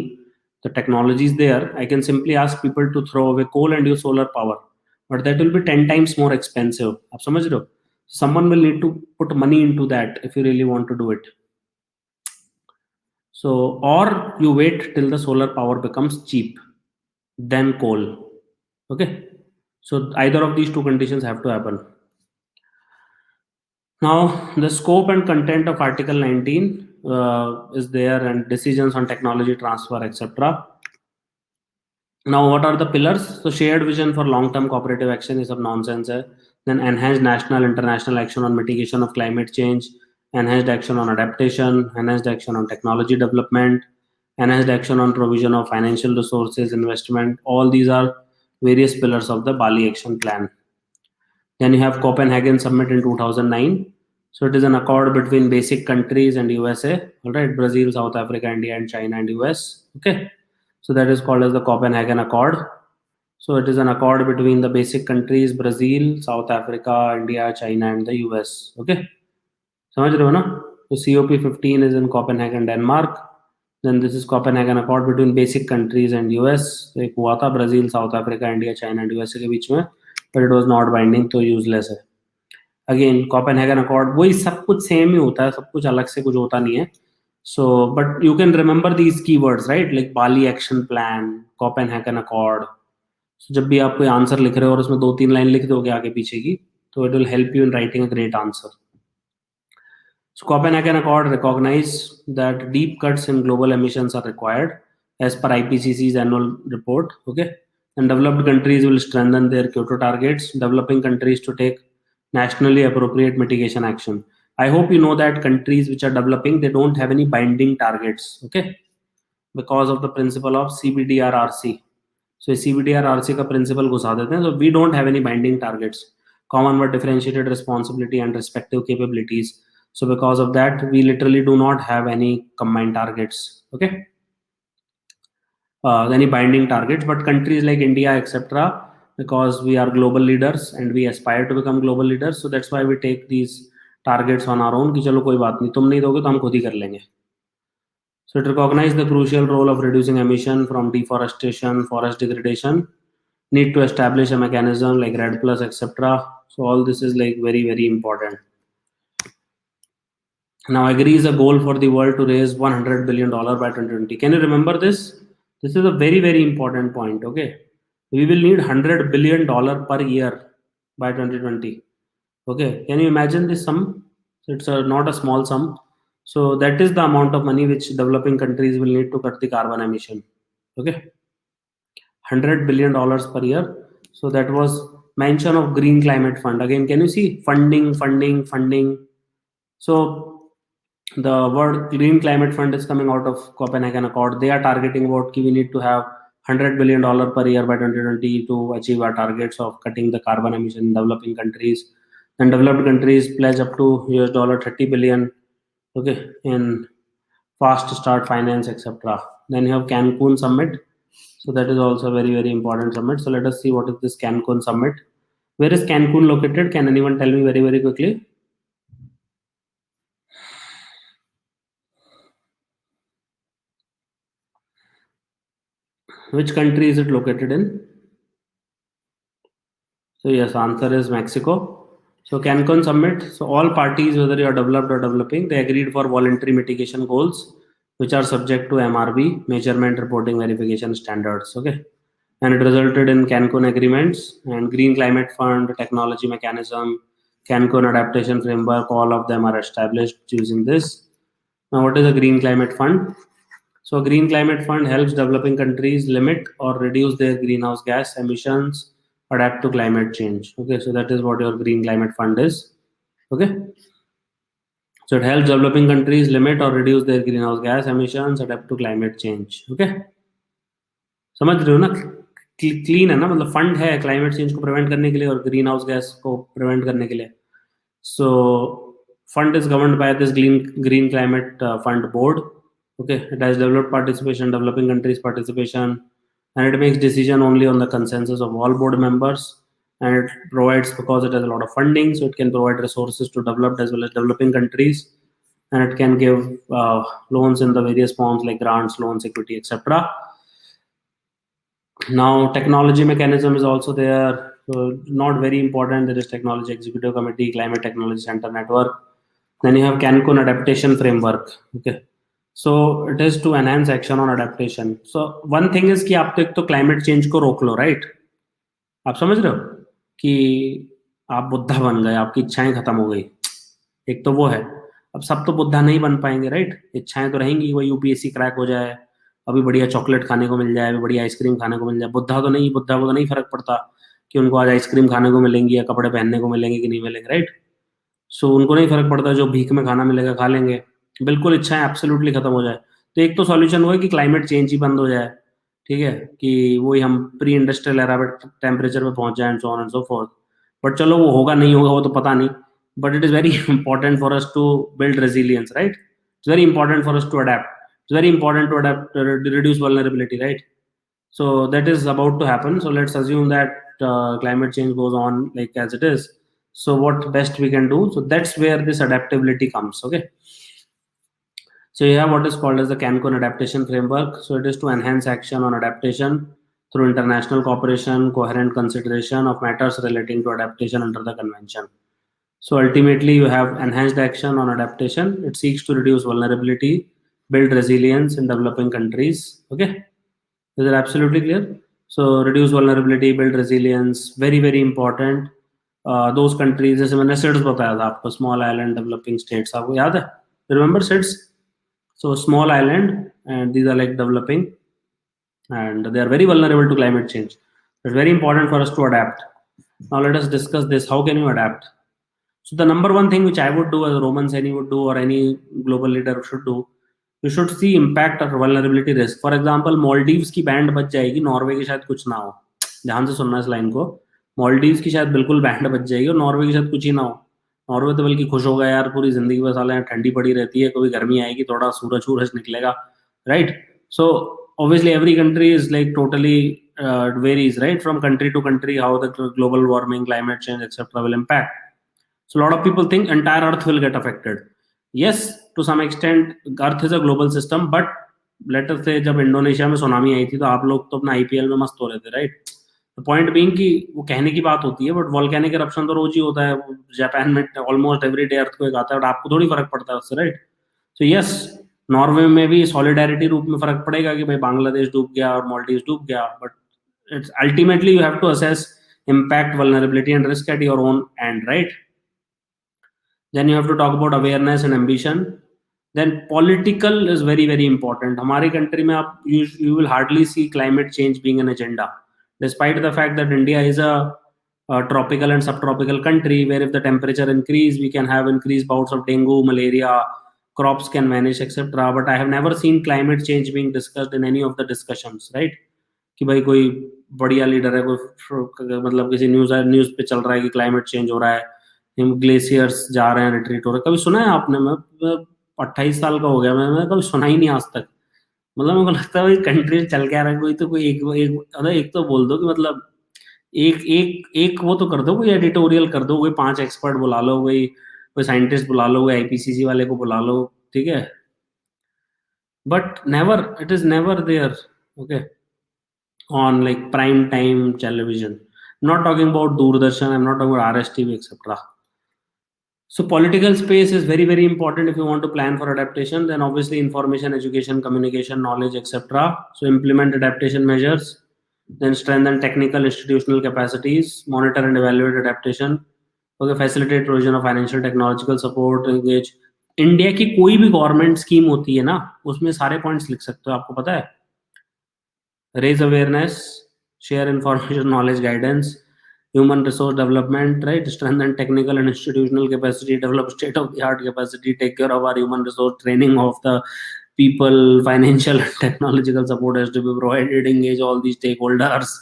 the technology is there, I can simply ask people to throw away coal and use solar power, but that will be 10 times more expensive. आप समझ रहे हो? Someone will need to put money into that if you really want to do it. So, or you wait till the solar power becomes cheap, then coal. Okay, so either of these two conditions have to happen. Now, the scope and content of Article 19 is there, and decisions on technology transfer, etc. Now, what are the pillars? So, shared vision for long-term cooperative action is of nonsense. Then, enhanced national, international action on mitigation of climate change, enhanced action on adaptation, enhanced action on technology development, enhanced action on provision of financial resources, investment. All these are various pillars of the Bali Action Plan. Then you have Copenhagen Summit in 2009. So it is an accord between basic countries and USA. All right, Brazil, South Africa, India, and China and US. Okay, so that is called as the Copenhagen Accord. So it is an accord between the basic countries Brazil, South Africa, India, China, and the US. Okay, समझ रहे हो ना? So COP15 is in Copenhagen, Denmark. Then this is Copenhagen Accord between basic countries and US. तो एक हुआ था Brazil, south Africa, India, China and USA के बीच में, but it was not binding, तो यूजलेस है. अगेन कॉपेनहेगन अकॉर्ड वही सब कुछ सेम ही होता है, सब कुछ अलग से कुछ होता नहीं है. So but you can remember these keywords, right, like Bali action plan, Copenhagen accord. जब भी आप कोई आंसर लिख रहे हो और उसमें 2-3 लाइन लिख दोगे आगे पीछे की, तो it will help you in writing a great answer. So Copenhagen Accord recognized that deep cuts in global emissions are required as per IPCC's annual report. Okay, and developed countries will strengthen their Kyoto targets, developing countries to take nationally appropriate mitigation action. I hope you know that countries which are developing, they don't have any binding targets. Okay, because of the principle of CBDRRC. So CBDRRC का principle घुसा देते हैं. So we don't have any binding targets, common but differentiated responsibility and respective capabilities. So because of that, we literally do not have any combined targets. Okay, any binding targets, but countries like India, etc., because we are global leaders and we aspire to become global leaders, so that's why we take these targets on our own कि चलो कोई बात नहीं, तुम नहीं दोगे तो हम खुद ही कर लेंगे. So it recognizes the crucial role of reducing emission from deforestation, forest degradation, need to establish a mechanism like RED plus, etc. So all this is like very, very important. Now agrees a goal for the world to raise $100 billion by 2020. Can you remember this? This is a very, very important point. Okay, we will need $100 billion per year by 2020. Okay, can you imagine this sum? It's not a small sum. So that is the amount of money which developing countries will need to cut the carbon emission. Okay, $100 billion per year. So that was mention of Green Climate Fund. Again, can you see funding? So the word Green Climate Fund is coming out of Copenhagen Accord. They are targeting about we need to have $100 billion per year by 2020 to achieve our targets of cutting the carbon emission in developing countries. And developed countries pledge up to $30 billion. Okay, in fast start finance, etc. Then you have Cancun Summit. So that is also a very, very important summit. So let us see what is this Cancun Summit. Where is Cancun located? Can anyone tell me very, very quickly? Which country is it located in? So yes, answer is Mexico. So Cancun Summit. So all parties, whether you are developed or developing, they agreed for voluntary mitigation goals, which are subject to MRV, measurement, reporting, verification standards. Okay, and it resulted in Cancun agreements and Green Climate Fund, technology mechanism, Cancun adaptation framework. All of them are established using this. Now, what is a Green Climate Fund? So, Green Climate Fund helps developing countries limit or reduce their greenhouse gas emissions, adapt to climate change. Okay, so that is what your Green Climate Fund is. Okay, so it helps developing countries limit or reduce their greenhouse gas emissions, adapt to climate change. Okay, समझ रहे हो ना? Clean है ना, मतलब fund है climate change को prevent करने के लिए और ग्रीन हाउस गैस को प्रिवेंट करने के लिए. सो fund is governed by this green climate fund board. Okay, it has developed participation, developing countries participation, and it makes decision only on the consensus of all board members, and it provides, because it has a lot of funding, so it can provide resources to developed as well as developing countries, and it can give loans in the various forms like grants, loans, equity, etc. Now technology mechanism is also there, so not very important. There is technology executive committee, climate technology center network. Then you have Cancun adaptation framework. Okay, so it is to enhance action on adaptation. So one thing is कि आप तो एक तो climate change को रोक लो, right? आप समझ रहे हो कि आप बुद्धा बन गए, आपकी इच्छाएं खत्म हो गई, एक तो वो है. अब सब तो बुद्धा नहीं बन पाएंगे, राइट? इच्छाएं तो रहेंगी, वही यूपीएससी क्रैक हो जाए, अभी बढ़िया चॉकलेट खाने को मिल जाए, अभी बढ़िया आइसक्रीम खाने को मिल जाए। बुद्धा तो नहीं, बुद्धा को तो नहीं फर्क पड़ता कि उनको आज आइसक्रीम खाने को मिलेंगी या कपड़े पहनने को मिलेंगे कि नहीं मिलेंगे, राइट? सो उनको नहीं फर्क पड़ता, जो भीख में खाना मिलेगा खा लेंगे। बिल्कुल इच्छाएं एब्सोल्युटली खत्म हो जाए। तो एक तो सॉल्यूशन हुआ कि क्लाइमेट चेंज ही बंद हो जाए, ठीक है, कि वही हम प्री इंडस्ट्रियल एरा टेम्परेचर पे पहुंच जाए, and so on and so forth. But चलो वो होगा नहीं होगा वो तो पता नहीं, but it is very important for us to build resilience, right? It's very important for us to adapt, it's very important to adapt, reduce vulnerability, right? So that is about to happen. So let's assume that climate change goes on like as it is. So what best we can do? So that's where this adaptability comes. Okay. So you have what is called as the Cancun Adaptation Framework. So it is to enhance action on adaptation through international cooperation, coherent consideration of matters relating to adaptation under the convention. So ultimately, you have enhanced action on adaptation. It seeks to reduce vulnerability, build resilience in developing countries. Okay. Is it absolutely clear? So reduce vulnerability, build resilience, very very important. Those countries, जैसे मैंने SIDS बताया था आपको, small island developing states, आपको याद है? Remember SIDS? So small island, and these are like developing, and they are very vulnerable to climate change. It's very important for us to adapt. Now let us discuss this. How can you adapt? So the number one thing which I would do, as a Roman saini would do, or any global leader should do, you should see impact or vulnerability risk. For example, Maldives की band बच जाएगी, Norway की शायद कुछ ना हो। ध्यान से सुनना इस लाइन को, मॉलडीव्स की शायद बिल्कुल बैंड बच जाएगी और नॉर्वे की शायद कुछ ही ना हो। नॉर्वे तो बल्कि खुश होगा यार, पूरी जिंदगी बस साला यहाँ ठंडी पड़ी रहती है, कभी गर्मी आएगी, थोड़ा सूरज सूरज निकलेगा, right? So obviously every country is like totally varies, right, from country to country, how the global warming, climate change, etc. will impact. So a lot of people think entire earth will get affected. Yes, to some extent earth is a global system, but let us say जब Indonesia में tsunami आई थी तो आप लोग तो अपना IPL में मस्त हो रहे थे, राइट? पॉइंट बीइंग कि वो कहने की बात होती है, बट वॉल्केनिक eruption तो रोज ही होता है। जापान में ऑलमोस्ट एवरी डे अर्थक्वेक आता है, बट आपको थोड़ी फर्क पड़ता है उससे, राइट? तो यस, नॉर्वे में भी सॉलिडारिटी रूप में फर्क पड़ेगा कि भाई बांग्लादेश डूब गया और मालदीव डूब गया, but it's ultimately you have to assess impact, vulnerability and risk at your own end, right? Then you have to talk about awareness and ambition. Then political is very very important. हमारी country में आप you will hardly see climate change being an agenda, despite the fact that India is a tropical and subtropical country where if the temperature increase we can have increased bouts of dengue, malaria, crops can vanish, etc. But I have never seen climate change being discussed in any of the discussions, right? कि भाई कोई बढ़िया leader है, कोई मतलब किसी news पे चल रहा है कि क्लाइमेट चेंज हो रहा है, ग्लेशियर्स जा रहे हैं, रिट्रीट हो रहे हैं, कभी सुना है आपने? मैं 28 साल का हो गया, मैं कभी सुना ही नहीं आज तक। मतलब मेरे को लगता है भाई कंट्री चल क्या रहा है, कोई तो कोई एक तो बोल दो कि मतलब एक एक एक वो तो कर दो, कोई एडिटोरियल कर दो, कोई 5 एक्सपर्ट बुला लो, कोई कोई साइंटिस्ट बुला लो, कोई आईपीसीसी वाले को बुला लो, ठीक है? But never, it is never there, okay, on like prime time television. I'm not talking about Doordarshan, I'm not talking about RSTV, etc. So political space is very, very important if you want to plan for adaptation. Then obviously information, education, communication, knowledge, etc. So implement adaptation measures. Then strengthen technical institutional capacities, monitor and evaluate adaptation. Okay, facilitate provision of financial technological support, engage. India की कोई भी government scheme होती है ना, उसमें सारे points लिख सकते हो, आपको पता है? Raise awareness, share information, knowledge, guidance, human resource development, right? Strengthen technical and institutional capacity, develop state of the art capacity, take care of our human resource, training of the people, financial and technological support has to be provided, engage all these stakeholders,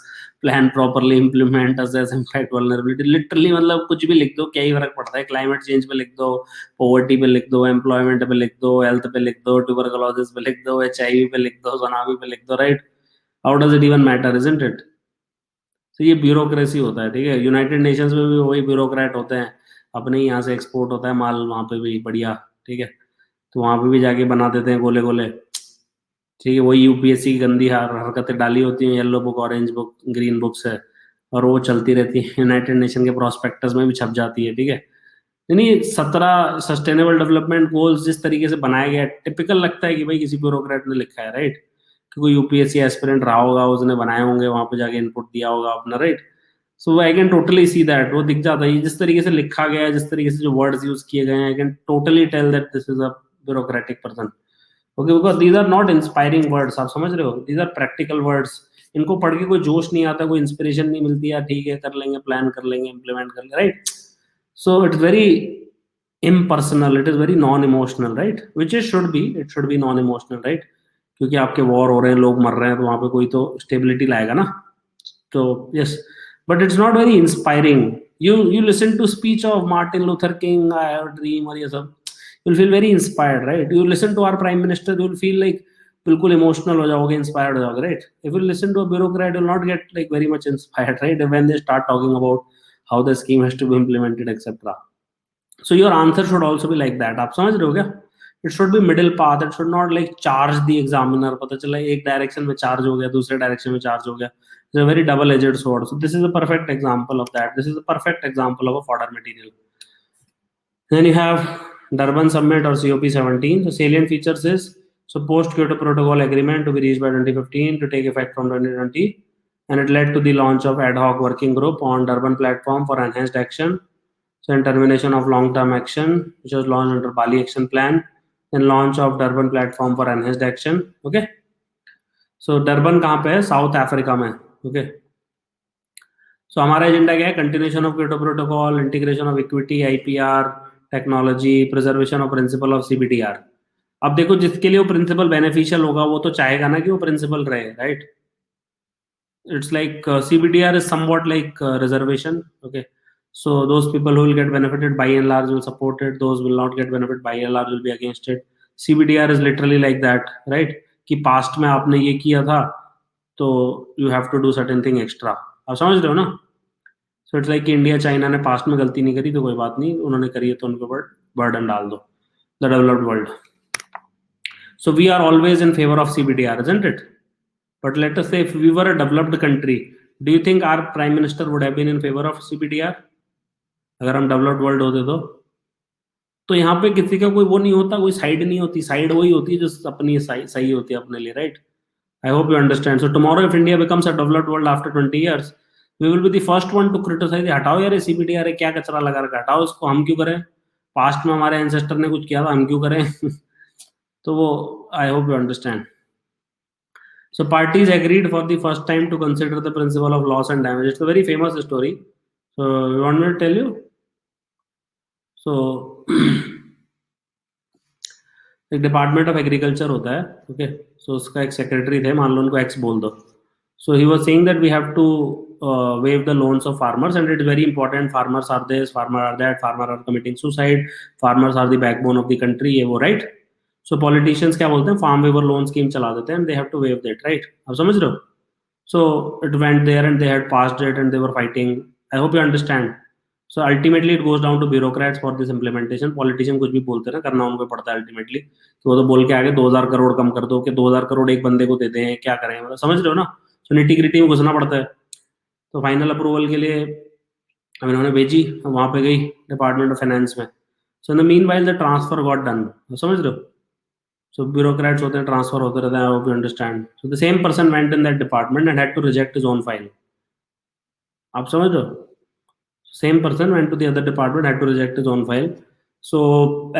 plan properly, implement, assess impact, vulnerability. Literally मतलब कुछ भी लिख दो, क्या ही फर्क पड़ता है? Climate change पे लिख दो, पॉवर्टी पे लिख दो, एम्प्लॉयमेंट पे लिख दो, हेल्थ पे लिख दो, ट्यूबरकुलोसिस पे लिख दो, HIV पे लिख दो, सुनामी पे लिख दो, right? How does it even matter, isn't it? तो ये ब्यूरोक्रेसी होता है, ठीक है? यूनाइटेड नेशंस में भी वही ब्यूरोक्रेट होते हैं, अपने ही यहाँ से एक्सपोर्ट होता है माल वहाँ पे भी बढ़िया, ठीक है? तो वहाँ पे भी जाके बना देते हैं गोले गोले, ठीक है? वही यूपीएससी की गंदी हरकतें डाली होती हैं, yellow book, orange book, green book से, और वो चलती रहती है, यूनाइटेड नेशन के प्रोस्पेक्टस में भी छप जाती है, ठीक है? यानी 17 सस्टेनेबल डेवलपमेंट गोल्स जिस तरीके से बनाया गया, टिपिकल लगता है कि भाई किसी ब्यूरोक्रेट ने लिखा है, राइट? कि कोई यूपीएससी एस्पिरेंट रहा होगा, उसने बनाए होंगे, वहां पे जाके इनपुट दिया होगा अपना, right? So I can totally see that, वो दिख जाता है जिस तरीके से लिखा गया है, जिस तरीके से जो वर्ड्स यूज किए गए हैं, I can totally tell that this is a bureaucratic person. Okay, because these are not inspiring words, आप समझ रहे हो, दीज आर प्रैक्टिकल वर्ड्स. इनको पढ़ के कोई जोश नहीं आता, कोई इंस्पिरेशन नहीं मिलती, यार ठीक है कर लेंगे, प्लान कर लेंगे, इम्प्लीमेंट कर लेंगे, right. So it's very impersonal, it is very non emotional, right, which it should be, it should be non emotional, right. क्योंकि आपके वॉर हो रहे हैं, लोग मर रहे हैं, तो वहां पे कोई तो स्टेबिलिटी लाएगा ना. तो yes, but it's not very inspiring. you listen to speech of Martin Luther King, I have a dream, और ये सब, you'll feel very inspired, right. You listen to our prime minister, you'll feel like बिल्कुल emotional हो जाओगे, inspired हो जाओगे, right. If you listen to a bureaucrat, you'll not get like very much inspired, right, when they start talking about how the scheme has to be implemented, etc. So your answer should also be like that. आप समझ रहे हो क्या? It should be middle path. It should not like charge the examiner. पता चला एक direction में charge हो गया, दूसरे डायरेक्शन में चार्ज हो गया. It's a very double-edged sword. So this is a perfect example of that. This is a perfect example of a fodder material. Then you have Durban Summit or COP17. The salient features is, so post Kyoto Protocol agreement to be reached by 2015 to take effect from 2020, and it led to the launch of ad hoc working group on Durban platform for enhanced action. So in termination of long-term action, which was launched under Bali Action Plan, then launch of Durban platform for enhanced action. Okay. So Durban कहाँ पे है? South Africa में. Okay. So हमारा agenda क्या है? Continuation of Kyoto protocol, integration of equity, IPR, technology, preservation of principle of CBTR. अब देखो, जिसके लिए वो प्रिंसिपल बेनिफिशियल होगा, वो तो चाहेगा ना कि वो प्रिंसिपल रहे, right. It's like CBDR is somewhat like reservation. Okay, so those people who will get benefited by and large will support it. Those will not get benefit by and large will be against it. CBDR is literally like that, right? कि past में आपने ये किया था, तो you have to do certain thing extra. आप समझ रहे हो ना? So it's like कि इंडिया चाइना ने पास्ट में गलती नहीं करी, तो कोई बात नहीं, उन्होंने करी है तो उनके ऊपर बर्डन डाल दो. The developed world. So we are always in favor of CBDR, isn't it? But let us say if we were a developed country, do you think our prime minister would have been in favor of CBDR? अगर हम developed world होते तो यहाँ पे किसी का कोई वो नहीं होता, कोई साइड नहीं होती. साइड वही होती है जो अपनी सही होती है अपने लिए, right. I hope you understand. So tomorrow if India becomes a developed world after 20 years, we will be the first one to criticise. हटाओ यार CBDR, क्या कचरा लगा रखा, हटाओ इसको, हम क्यों करें? पास्ट में हमारे एंसेस्टर ने कुछ किया था, हम क्यों करें? तो वो, आई hope you understand. So parties agreed for the first time to consider the principle of loss and damage. It's a very famous story. So you want me to tell you? So एक department of agriculture होता है, okay. सो उसका एक secretary थे, मान लो उनको X बोल दो. So he was saying that we have to waive the loans of farmers, and it's very important. Farmers are this, farmers are that, farmers are committing suicide, farmers are the backbone of the country, ये वो, right. So politicians क्या बोलते हैं? Farm waiver loan scheme चला देते हैं, and they have to waive that, right. आप समझ रहे हो? So it went there and they had passed it and they were fighting. I hope you understand. So ultimately it goes down to bureaucrats for this implementation. Politician कुछ भी बोलते हैं ना, करना उनको पड़ता है ultimately. तो वो तो बोल के आगे 2000 करोड़ कम कर दो, कि 2000 करोड़ एक बंदे को देते हैं, क्या करें, मतलब समझ रहे हो ना. So nitty gritty में घुसना पड़ता है. तो फाइनल अप्रूवल के लिए अब इन्होंने भेजी, वहां पे गई डिपार्टमेंट ऑफ फाइनेंस में. So in the meanwhile the transfer got done. समझ रहे हो? So bureaucrats होते हैं, ट्रांसफर होते रहते हैं. I hope you understand. So the same person went in that department and had to reject his own file. आप समझ रहे हो? Same person went to the other department, had to reject his own file. So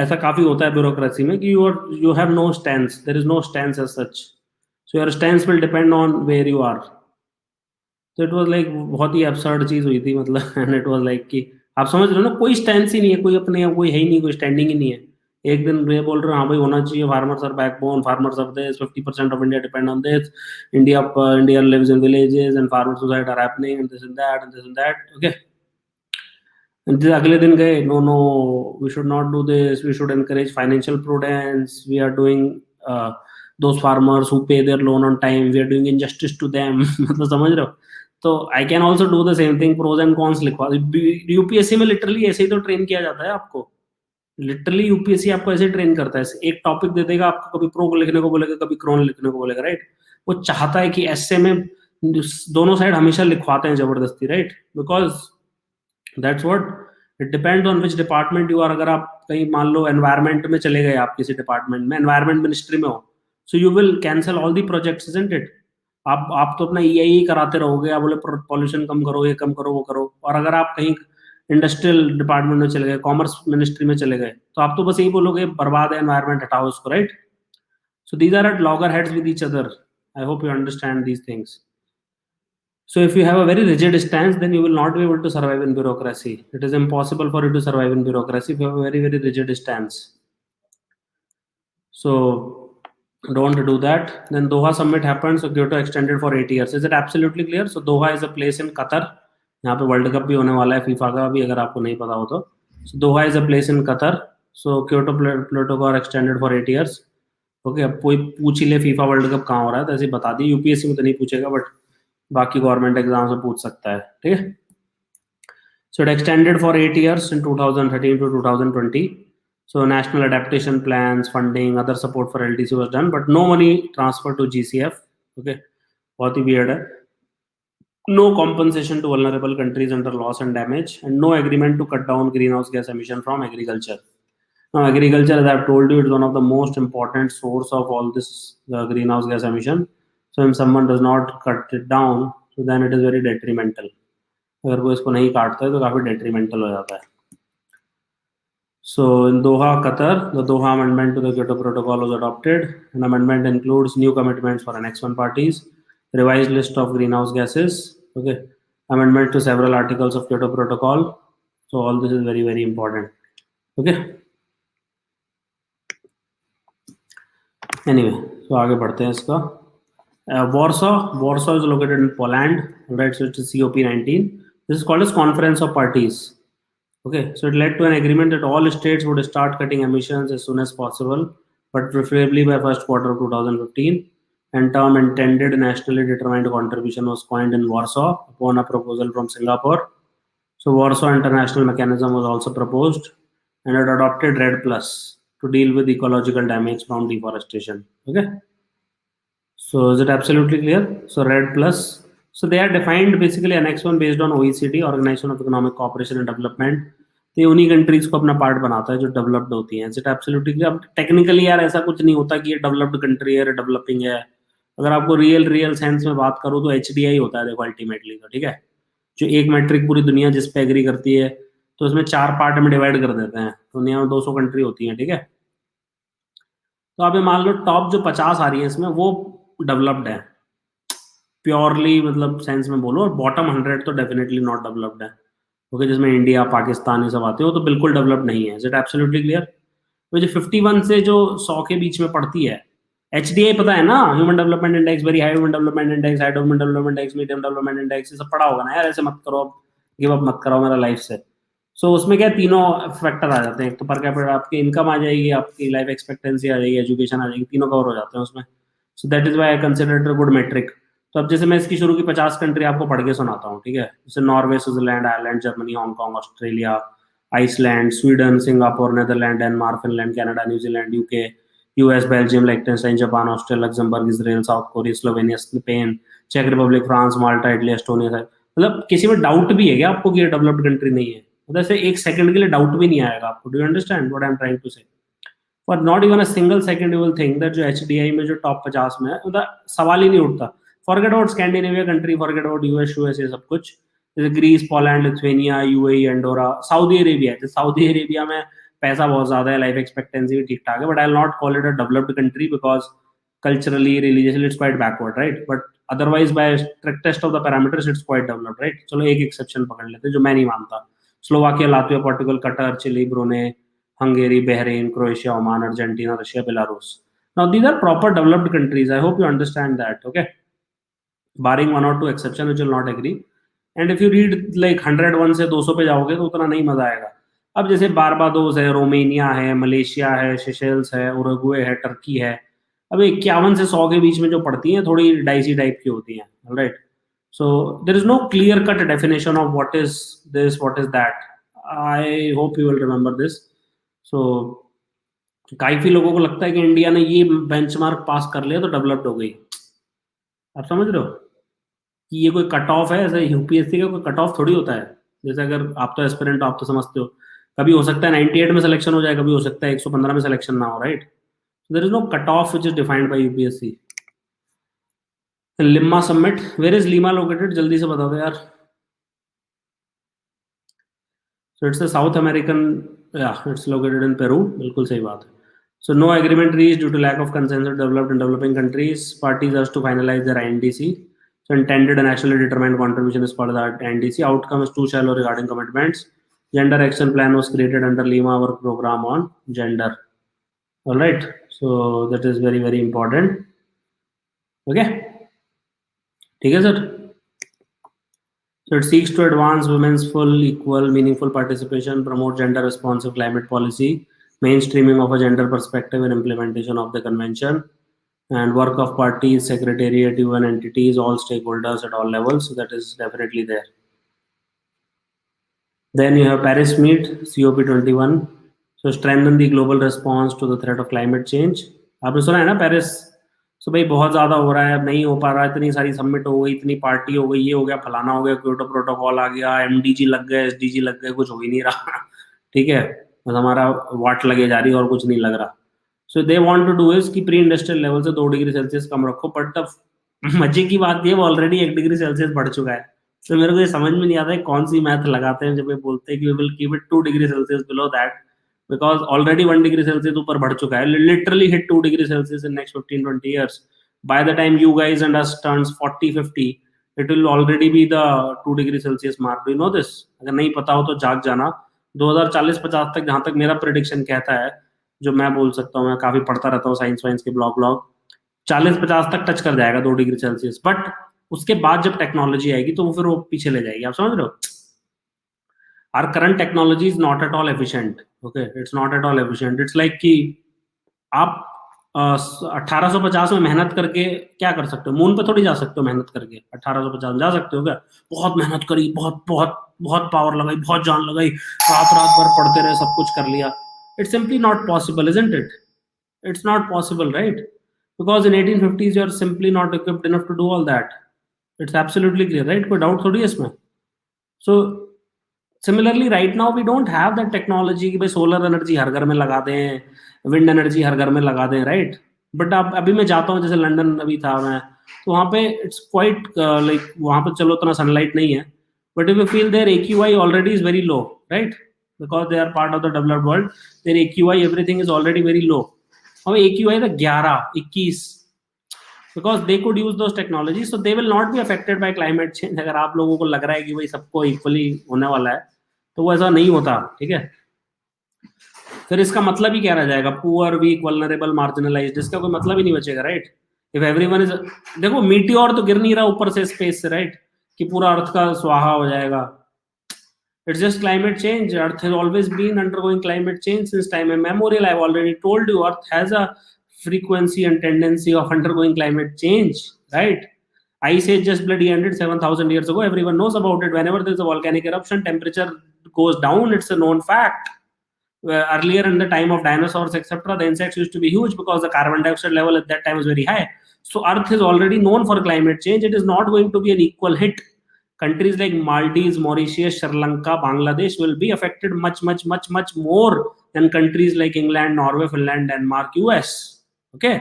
ऐसा काफी होता है bureaucracy में कि you have no stance. There is no stance as such. So your stance will depend on where you are. तो it was like बहुत ही absurd चीज हुई थी, मतलब. एंड इट वाज लाइक कि आप समझ रहे हो ना, कोई स्टैंड ही नहीं है, कोई अपने कोई है ही नहीं, कोई स्टैंडिंग ही नहीं है. एक दिन ये बोल रहे हो हाँ भाई होना चाहिए, farmers are backbone, farmers of this, 50% of India depend on this, India lives in villages and farmer suicide are happening and this and that and this and that. Okay. And अगले दिन गए, no no, we should not do this, we should encourage financial prudence, we are doing those farmers who pay their loan on time, we are doing injustice to them. मतलब समझ रहे हो? तो I can also do the same thing. Pros and cons लिखवा. UPSC में literally ऐसे ही तो ट्रेन किया जाता है आपको. लिटरली यूपीएससी आपको ऐसे ट्रेन करता है, एक टॉपिक दे देगा आपको, कभी प्रो लिखने को बोलेगा, कभी क्रॉन लिखने को बोलेगा, राइट. वो चाहता है कि ऐसे में दोनों साइड हमेशा लिखवाते हैं जबरदस्ती, right. Because that's what it depends on which department you are. अगर आप कहीं मान लो एनवायरमेंट में चले गए, आप किसी डिपार्टमेंट में, एनवायरमेंट मिनिस्ट्री में हो, so you will cancel all the projects, isn't it. आप तो अपना EIE कराते रहोगे, आप बोले पॉल्यूशन कम करो, ये कम करो, वो करो, और अगर आप कहीं इंडस्ट्रियल डिपार्टमेंट में चले गए, कॉमर्स मिनिस्ट्री में चले गए, तो आप तो बस यही बोलोगे बर्बाद है एनवायरमेंट, हटाओ इसको, right? So these are at loggerheads with each other. I hope you understand these things. So if you have a very rigid stance, then you will not be able to survive in bureaucracy. It is impossible for you to survive in bureaucracy if you have a very, very rigid stance. So don't do that. Then Doha summit happened, so Kyoto extended for 8 years. Is it absolutely clear? So Doha is a place in Qatar. यहाँ पे world cup भी होने वाला है FIFA का भी, अगर आपको नहीं पता हो तो. So Doha is a place in Qatar. So Kyoto protocol extended for 8 years. Okay, अब कोई पूछ ही ले फीफा वर्ल्ड कप कहाँ हो रहा है तो ऐसे ही बता दी. यूपीएससी में तो नहीं पूछेगा, बट बाकी गवर्नमेंट एग्जाम से पूछ सकता है, ठीक है. So it extended for 8 years in 2013 to 2020. So national adaptation plans, funding, other support for LDC was done, but no money transferred to GCF. Okay, बहुत ही weird है. No compensation to vulnerable countries under loss and damage, and no agreement to cut down greenhouse gas emission from agriculture. Now, agriculture, as I've told you, is one of the most important source of all this greenhouse gas emission. So if someone does not cut it down, so then it is very detrimental. अगर वो इसको नहीं काटता है तो काफी detrimental हो जाता है. So in Doha, Qatar, the Doha Amendment to the Kyoto Protocol was adopted. An amendment includes new commitments for Annex 1 parties, revised list of greenhouse gases, okay, amendment to several articles of Kyoto Protocol. So all this is very, very important. Okay. Anyway, so आगे बढ़ते हैं इसका. Warsaw is located in Poland, right? So it's COP19. This is called as Conference of Parties. Okay, so it led to an agreement that all states would start cutting emissions as soon as possible, but preferably by first quarter of 2015. And term intended nationally determined contribution was coined in Warsaw upon a proposal from Singapore. So Warsaw International Mechanism was also proposed, and it adopted RED Plus to deal with ecological damage from deforestation. Okay. So is it absolutely clear? So RED Plus. So they are defined basically Annex 1 based on OECD, Organization of Economic Cooperation and Development. तो ये उन्हीं countries को अपना part बनाता है जो developed होती हैं. Is it absolutely clear? अब टेक्निकली यार ऐसा कुछ नहीं होता कि ये डेवलप्ड कंट्री है, डेवलपिंग है. अगर आपको रियल सेंस में बात करो तो HDI होता है देखो अल्टीमेटली, तो ठीक है. जो एक मैट्रिक पूरी दुनिया जिस पे एग्री करती है, तो उसमें 4 पार्ट में डिवाइड कर देते हैं. दुनिया में 200 कंट्री होती हैं, ठीक है. तो आप ये मान लो टॉप जो 50 आ रही है इसमें वो डेवलप्ड है प्योरली, मतलब सेंस में बोलो, और बॉटम 100 तो डेफिनेटली नॉट डेवलप्ड है. ओके, जिसमें इंडिया, पाकिस्तान ये सब आते हो तो बिल्कुल डेवलप्ड नहीं है. Is it absolutely clear? तो जो 51 से जो 100 के बीच में पड़ती है, HDI पता है ना, human development index, very high human development index, high human development index, medium development index, ये सब पढ़ा होगा ना यार. ऐसे मत करो, गिव अप मत कराओ मेरा लाइफ से. सो उसमें क्या तीनों फैक्टर आ जाते हैं. एक तो पर कैपिटा आपकी इनकम आ जाएगी, आपकी लाइफ एक्सपेक्टेंसी आ जाएगी, एजुकेशन आ जाएगी, तीनों कवर हो जाते हैं उसमें. So that is why I consider it a good metric. तो अब जैसे मैं इसकी शुरू की 50 कंट्री आपको पढ़ के सुनाता हूँ, ठीक है. जैसे Norway, Switzerland, Ireland, Germany, Hong Kong, Australia, Iceland, Sweden, Singapore, Netherland, Denmark, Finland, Canada, New Zealand, UK, US, Belgium, Liechtenstein, Japan, Australia, Luxembourg, Israel, South Korea, Slovenia, Spain, चेक Republic, France, Malta, Italy, Estonia. मतलब किसी में doubt भी है क्या आपको कि ये डेवलप्ड कंट्री नहीं है? मतलब ऐसे एक सेकंड के लिए डाउट भी नहीं आएगा आपको. Do you understand what I am trying to say? For not even a single second you will think that जो HDI में जो टॉप 50 में है, मतलब सवाल ही नहीं उठता. Forget about Scandinavia country, forget about US ये सब कुछ. जैसे Greece, Poland, Lithuania, UAE, Andorra, Saudi Arabia है. सऊदी अरेबिया में पैसा बहुत ज्यादा है, लाइफ एक्सपेक्टेंसी भी ठीक ठाक है, but I will not call it a developed country because culturally, religiously it's quite backward, right. But otherwise by test of the parameters it's quite developed, right. चलो एक एक्सेप्शन पकड़ लेते हैं जो मैं नहीं मानता. Slovakia, Latvia, Portugal, Qatar, Chile, Brunei, Hungary, Bahrain, Croatia, Oman, Argentina, Russia, Belarus. Now these are proper developed countries. I hope you understand that. Okay, barring one or two exceptions which will not agree. And if you read like 101 से 200 पे जाओगे तो उतना नहीं मजा आएगा. अब जैसे बारबाडोस है, रोमेनिया है, मलेशिया है, सेशेल्स है, उरुग्वे है, टर्की है. अब 51 से 100 के बीच में जो पड़ती हैं थोड़ी डाइसी टाइप की होती हैं, right. So there is no clear cut definition of what is this, what is that. I hope you will remember this. सो काफी लोगों को लगता है कि इंडिया ने ये बेंचमार्क पास कर लिया तो डेवलप्ड हो गई. आप समझ रहे हो कि ये कोई कट ऑफ है? ऐसे यूपीएससी का कोई कट ऑफ थोड़ी होता है. जैसे अगर आप तो एस्पिरेंट हो, आप तो समझते हो, कभी हो सकता है 98 में सिलेक्शन हो जाए, कभी हो सकता है 115 में सिलेक्शन ना हो, right. There is no cut off which is defined by UPSC. Lima summit, where is Lima located, जल्दी से बता दो यार. So it's the South American, yeah, it's located in Peru. बिल्कुल सही बात है. So no agreement reached due to lack of consensus developed in developing countries. Parties has to finalize their INDC. So intended and actually determined contribution is part of the INDC. Outcome is too shallow regarding commitments. Gender action plan was created under Lima work program on gender. All right. So that is very very important. Okay. ठीक है sir. So it seeks to advance women's full, equal, meaningful participation, promote gender-responsive climate policy, mainstreaming of a gender perspective in implementation of the convention, and work of parties, secretariat, UN entities, all stakeholders at all levels. So that is definitely there. Then you have Paris Meet, COP21. So strengthen the global response to the threat of climate change. आपने सुना है ना Paris. सो भाई बहुत ज़्यादा हो रहा है, अब नहीं हो पा रहा है, इतनी सारी सबमिट हो गई, इतनी पार्टी हो गई, ये हो गया, फलाना हो गया, क्योटो प्रोटोकॉल आ गया, MDG लग गए, SDG लग गए, कुछ हो ही नहीं रहा. ठीक है, बस हमारा वाट लगे जा रही है और कुछ नहीं लग रहा. So they want to do is कि प्री इंडस्ट्रियल लेवल से 2 डिग्री सेल्सियस कम रखो, बट द मजे की बात ये, वो ऑलरेडी 1 डिग्री सेल्सियस बढ़ चुका है. तो मेरे को ये समझ में नहीं आता है कौन सी मैथ लगाते हैं जब ये बोलते हैं कि we will keep it 2 degree Celsius below that, because already 1 degree Celsius ऊपर बढ़ चुका है, literally hit 2 degree Celsius in next 15-20 years. By the time you guys and us turns 40-50, it will already be the 2 degree Celsius mark. Do you know this? अगर नहीं पता हो तो जाग जाना. 2040-50 तक जहां तक मेरा प्रेडिक्शन कहता है, जो मैं बोल सकता हूँ, मैं काफी पढ़ता रहता हूँ साइंस वाइंस के ब्लॉग 40-50 तक टच कर जाएगा 2 डिग्री सेल्सियस. बट उसके बाद जब टेक्नोलॉजी आएगी तो वो फिर वो पीछे ले जाएगी. आप समझ रहे हो? Our current technology is not at all efficient. Okay, it's not at all efficient. It's like कि आप 1850 में मेहनत करके क्या कर सकते हो? मून पे थोड़ी जा सकते हो मेहनत करके. 1850 में जा सकते हो क्या? बहुत मेहनत करी, बहुत बहुत बहुत पावर लगाई, बहुत जान लगाई, रात रात भर पढ़ते रहे, सब कुछ कर लिया. It's simply not possible, isn't it? It's not possible, right? Because in 1850s you're simply not equipped enough to do all that. It's absolutely clear, right? कोई डाउट थोड़ी है इसमें. So similarly right now we don't have that technology कि भाई solar energy हर घर में लगा दें, विंड एनर्जी हर घर में लगा दें, राइट? बट अब अभी मैं जाता हूँ, जैसे लंदन अभी था मैं, तो वहाँ पे इट्स क्वाइट लाइक, वहाँ पे चलो उतना सनलाइट नहीं है, but if you feel there AQI already is very low, right? Because they are part of the developed world, there AQI everything is already very low. हमें AQI था 11-21, because they could use those technologies, so they will not be affected by climate change. अगर आप लोगों को लग रहा है कि भाई सबको इक्वली होने वाला है, तो वो ऐसा नहीं होता. ठीक है, फिर इसका मतलब ही क्या रह जाएगा? Poor, weak, vulnerable, marginalised. इसका कोई मतलब ही नहीं बचेगा, राइट? इफ एवरीवन इज, देखो मीटियोर तो गिर नहीं रहा ऊपर से स्पेस से, राइट, कि पूरा अर्थ का स्वाहा हो जाएगा. It's just climate change. Earth has always been undergoing climate change since time immemorial. I've already told you, Earth has a frequency and tendency of undergoing climate change, right? Ice Age just bloody ended 7,000 years ago. Everyone knows about it. Whenever there's a volcanic eruption, temperature goes down. It's a known fact. Earlier in the time of dinosaurs, etc., the insects used to be huge because the carbon dioxide level at that time was very high. So Earth is already known for climate change. It is not going to be an equal hit. Countries like Maldives, Mauritius, Sri Lanka, Bangladesh will be affected much, much, much, much more than countries like England, Norway, Finland, Denmark, US. Okay,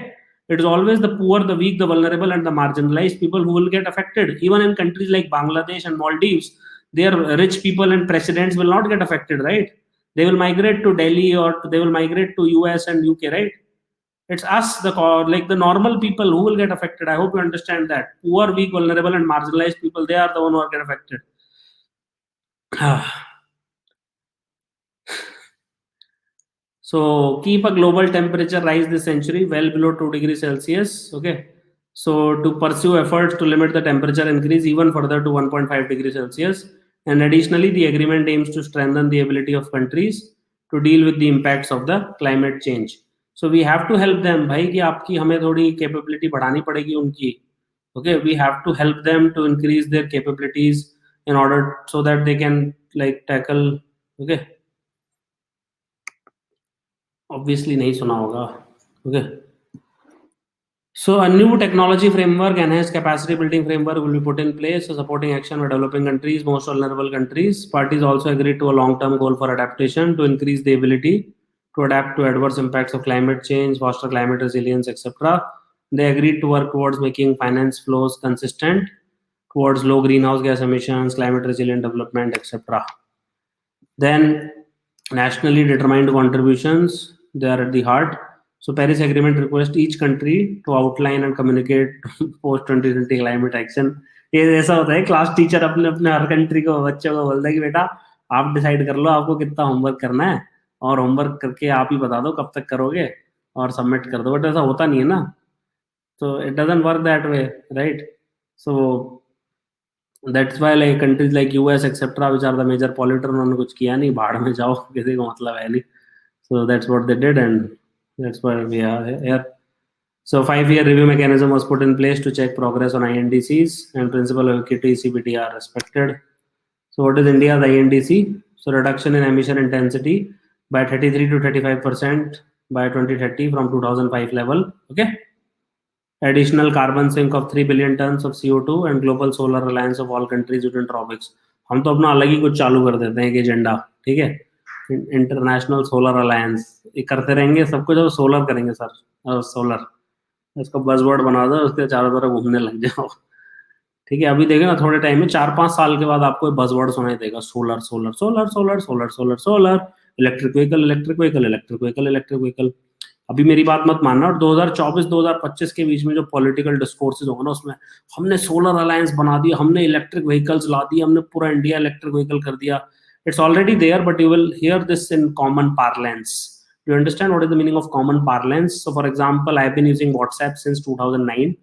it is always the poor, the weak, the vulnerable, and the marginalized people who will get affected. Even in countries like Bangladesh and Maldives, their rich people and presidents will not get affected, right? They will migrate to Delhi, or they will migrate to US and UK, right? It's us, the normal people, who will get affected. I hope you understand that. Poor, weak, vulnerable, and marginalized people, they are the one who are get affected. So keep a global temperature rise this century well below 2 degrees Celsius. Okay. So to pursue efforts to limit the temperature increase even further to 1.5 degrees Celsius. And additionally, the agreement aims to strengthen the ability of countries to deal with the impacts of the climate change. So we have to help them, भाई, कि आपकी हमें थोड़ी capability बढ़ानी पड़ेगी उनकी. Okay, we have to help them to increase their capabilities in order so that they can like tackle. Okay, obviously नहीं सुना होगा. Okay, so a new technology framework, enhanced capacity building framework will be put in place, so supporting action for developing countries, most vulnerable countries. Parties also agreed to a long-term goal for adaptation to increase the ability to adapt to adverse impacts of climate change, foster climate resilience, etc. They agreed to work towards making finance flows consistent towards low greenhouse gas emissions, climate resilient development, etc. Then nationally determined contributions, they are at the heart. So Paris Agreement requests each country to outline and communicate post 2020 climate action. ये ऐसा होता है class teacher अपने अपने हर country को बच्चों को बोलता है कि बेटा आप डिसाइड कर लो आपको कितना होमवर्क करना है और होमवर्क करके आप ही बता दो कब तक करोगे और सबमिट कर दो बट ऐसा होता नहीं है ना तो it doesn't work that way right so that's why like countries like US etcetera which are the major polluter उन्होंने कुछ किया नहीं भाड़ में जाओ किसी को मतलब है नहीं so that's what they did and that's why we are here. So 5-year review mechanism was put in place to check progress on INDCs and principle of equity CBT are respected. So what is India's INDC? So reduction in emission intensity by 33 to 35% by 2030 from 2005 level. Okay. Additional carbon sink of 3 billion tons of CO2 and global solar alliance of all countries within tropics. हम तो अपना अलग ही कुछ चालू कर देते हैं कि एजेंडा ठीक है इंटरनेशनल सोलर अलायंस ये करते रहेंगे सब कुछ अब सोलर करेंगे सर सोलर इसको बजवर्ड बना दो उसके चारों तरफ घूमने लग जाओ ठीक है अभी देखे ना थोड़े टाइम में 4-5 साल के बाद आपको बजवर्ड सुनाई देगा solar solar solar solar solar solar solar electric vehicle electric vehicle electric vehicle electric vehicle अभी मेरी बात मत मानना और 2024-2025 के बीच में जो पॉलिटिकल डिस्कोर्सेज होगा ना उसमें हमने सोलर अलायंस बना दिया हमने इलेक्ट्रिक व्हीकल्स ला दिया हमने पूरा इंडिया इलेक्ट्रिक व्हीकल कर दिया it's already there but you will hear this in common parlance. Do you understand what is the meaning of common parlance? So for example I've been using WhatsApp since 2009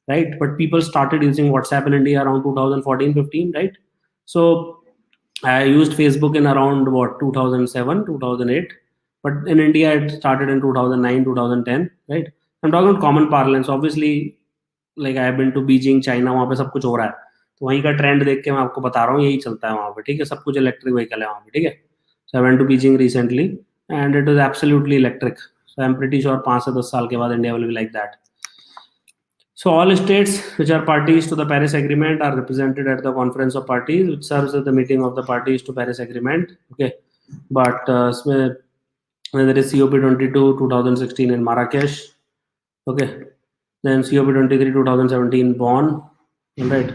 right but people started using WhatsApp in India around 2014-15 right so I used Facebook in around what 2007 2008 but in India it started in 2009 2010 right I'm talking about common parlance obviously like I have been to Beijing China वहाँ पे सब कुछ हो रहा है तो वहीं का ट्रेंड देख के मैं आपको बता रहा हूँ यही चलता है वहाँ पे ठीक है सब कुछ इलेक्ट्रिक व्हीकल है वहाँ पे ठीक है so I went to Beijing recently and it was absolutely electric so I am pretty sure 5 से 10 साल के बाद India will be like that so all states which are parties to the Paris Agreement are represented at the Conference of Parties which serves as the meeting of the parties to Paris Agreement okay but there is COP22 2016 in Marrakesh okay then COP23 2017 Bonn right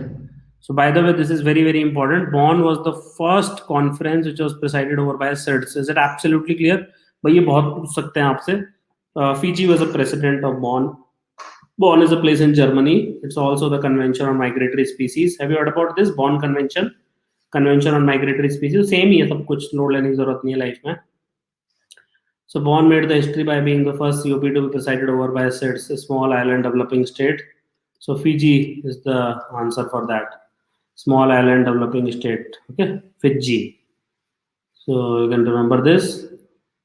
so by the way this is very very important Bonn was the first conference which was presided over by SIDS is it absolutely clear भाई ये बहुत पूछ सकते हैं आपसे Fiji was a president of Bonn Bonn is a place in Germany it's also the convention on migratory species have you heard about this Bonn convention on migratory species same ही है सब कुछ लोड लेने की जरूरत नहीं है life में So Bonn made the history by being the first COP to be presided over by SIDS, a small island developing state. So Fiji is the answer for that. Small island developing state. Okay, Fiji. So you can remember this.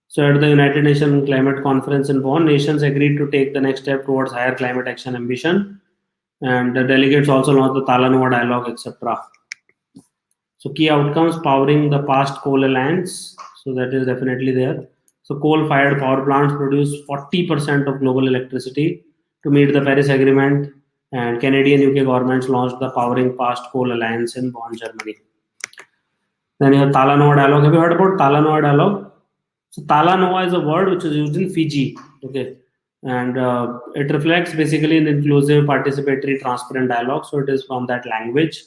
So at the United Nations Climate Conference in Bonn, nations agreed to take the next step towards higher climate action ambition. And the delegates also launched the Talanoa dialogue, etc. So key outcomes, powering the past coal alliance. So that is definitely there. So coal-fired power plants produce 40% of global electricity to meet the Paris Agreement, and Canadian UK governments launched the Powering Past Coal Alliance in Bonn, Germany. Then you have Talanoa Dialogue. Have you heard about Talanoa Dialogue? So Talanoa is a word which is used in Fiji. Okay, and it reflects basically an inclusive, participatory, transparent dialogue. So it is from that language.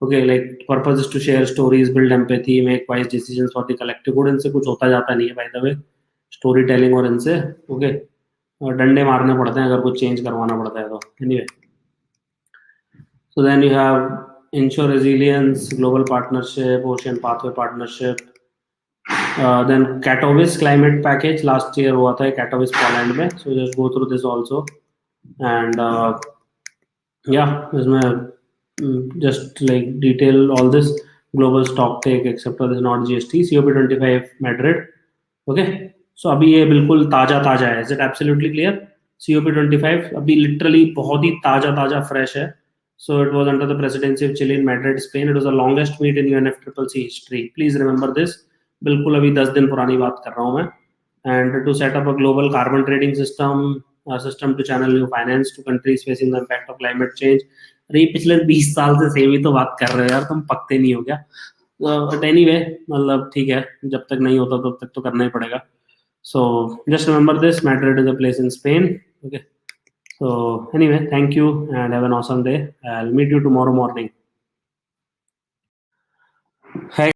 Okay, like purpose is to share stories, build empathy, make wise decisions for the collective good. इनसे कुछ होता जाता नहीं है by the way, story telling और इनसे okay, और डंडे मारने पड़ते हैं अगर कुछ change करवाना पड़ता है तो anyway. So then you have ensure resilience, global partnership, ocean pathway partnership. Then Katowice climate package last year हुआ था Katowice Poland में. So just go through this also, and yeah, इसमें just like detail all this global stock take except for this not GST COP25 Madrid okay so अभी ये बिल्कुल ताजा है is it absolutely clear COP25 अभी literally बहुत ही ताजा fresh है so it was under the presidency of Chile in Madrid Spain it was the longest meet in UNFCCC history please remember this बिल्कुल अभी 10 दिन पुरानी बात कर रहा हूँ मैं and to set up a global carbon trading system to channel new finance to countries facing the impact of climate change अरे पिछले 20 साल से सेम ही तो बात कर रहे हो यार तुम पक्के नहीं हो क्या बट एनीवे मतलब ठीक है जब तक नहीं होता तब तक तो करना ही पड़ेगा so just remember this Madrid is a place in Spain okay So anyway, thank you and have an awesome day. I'll meet you tomorrow morning. Hey.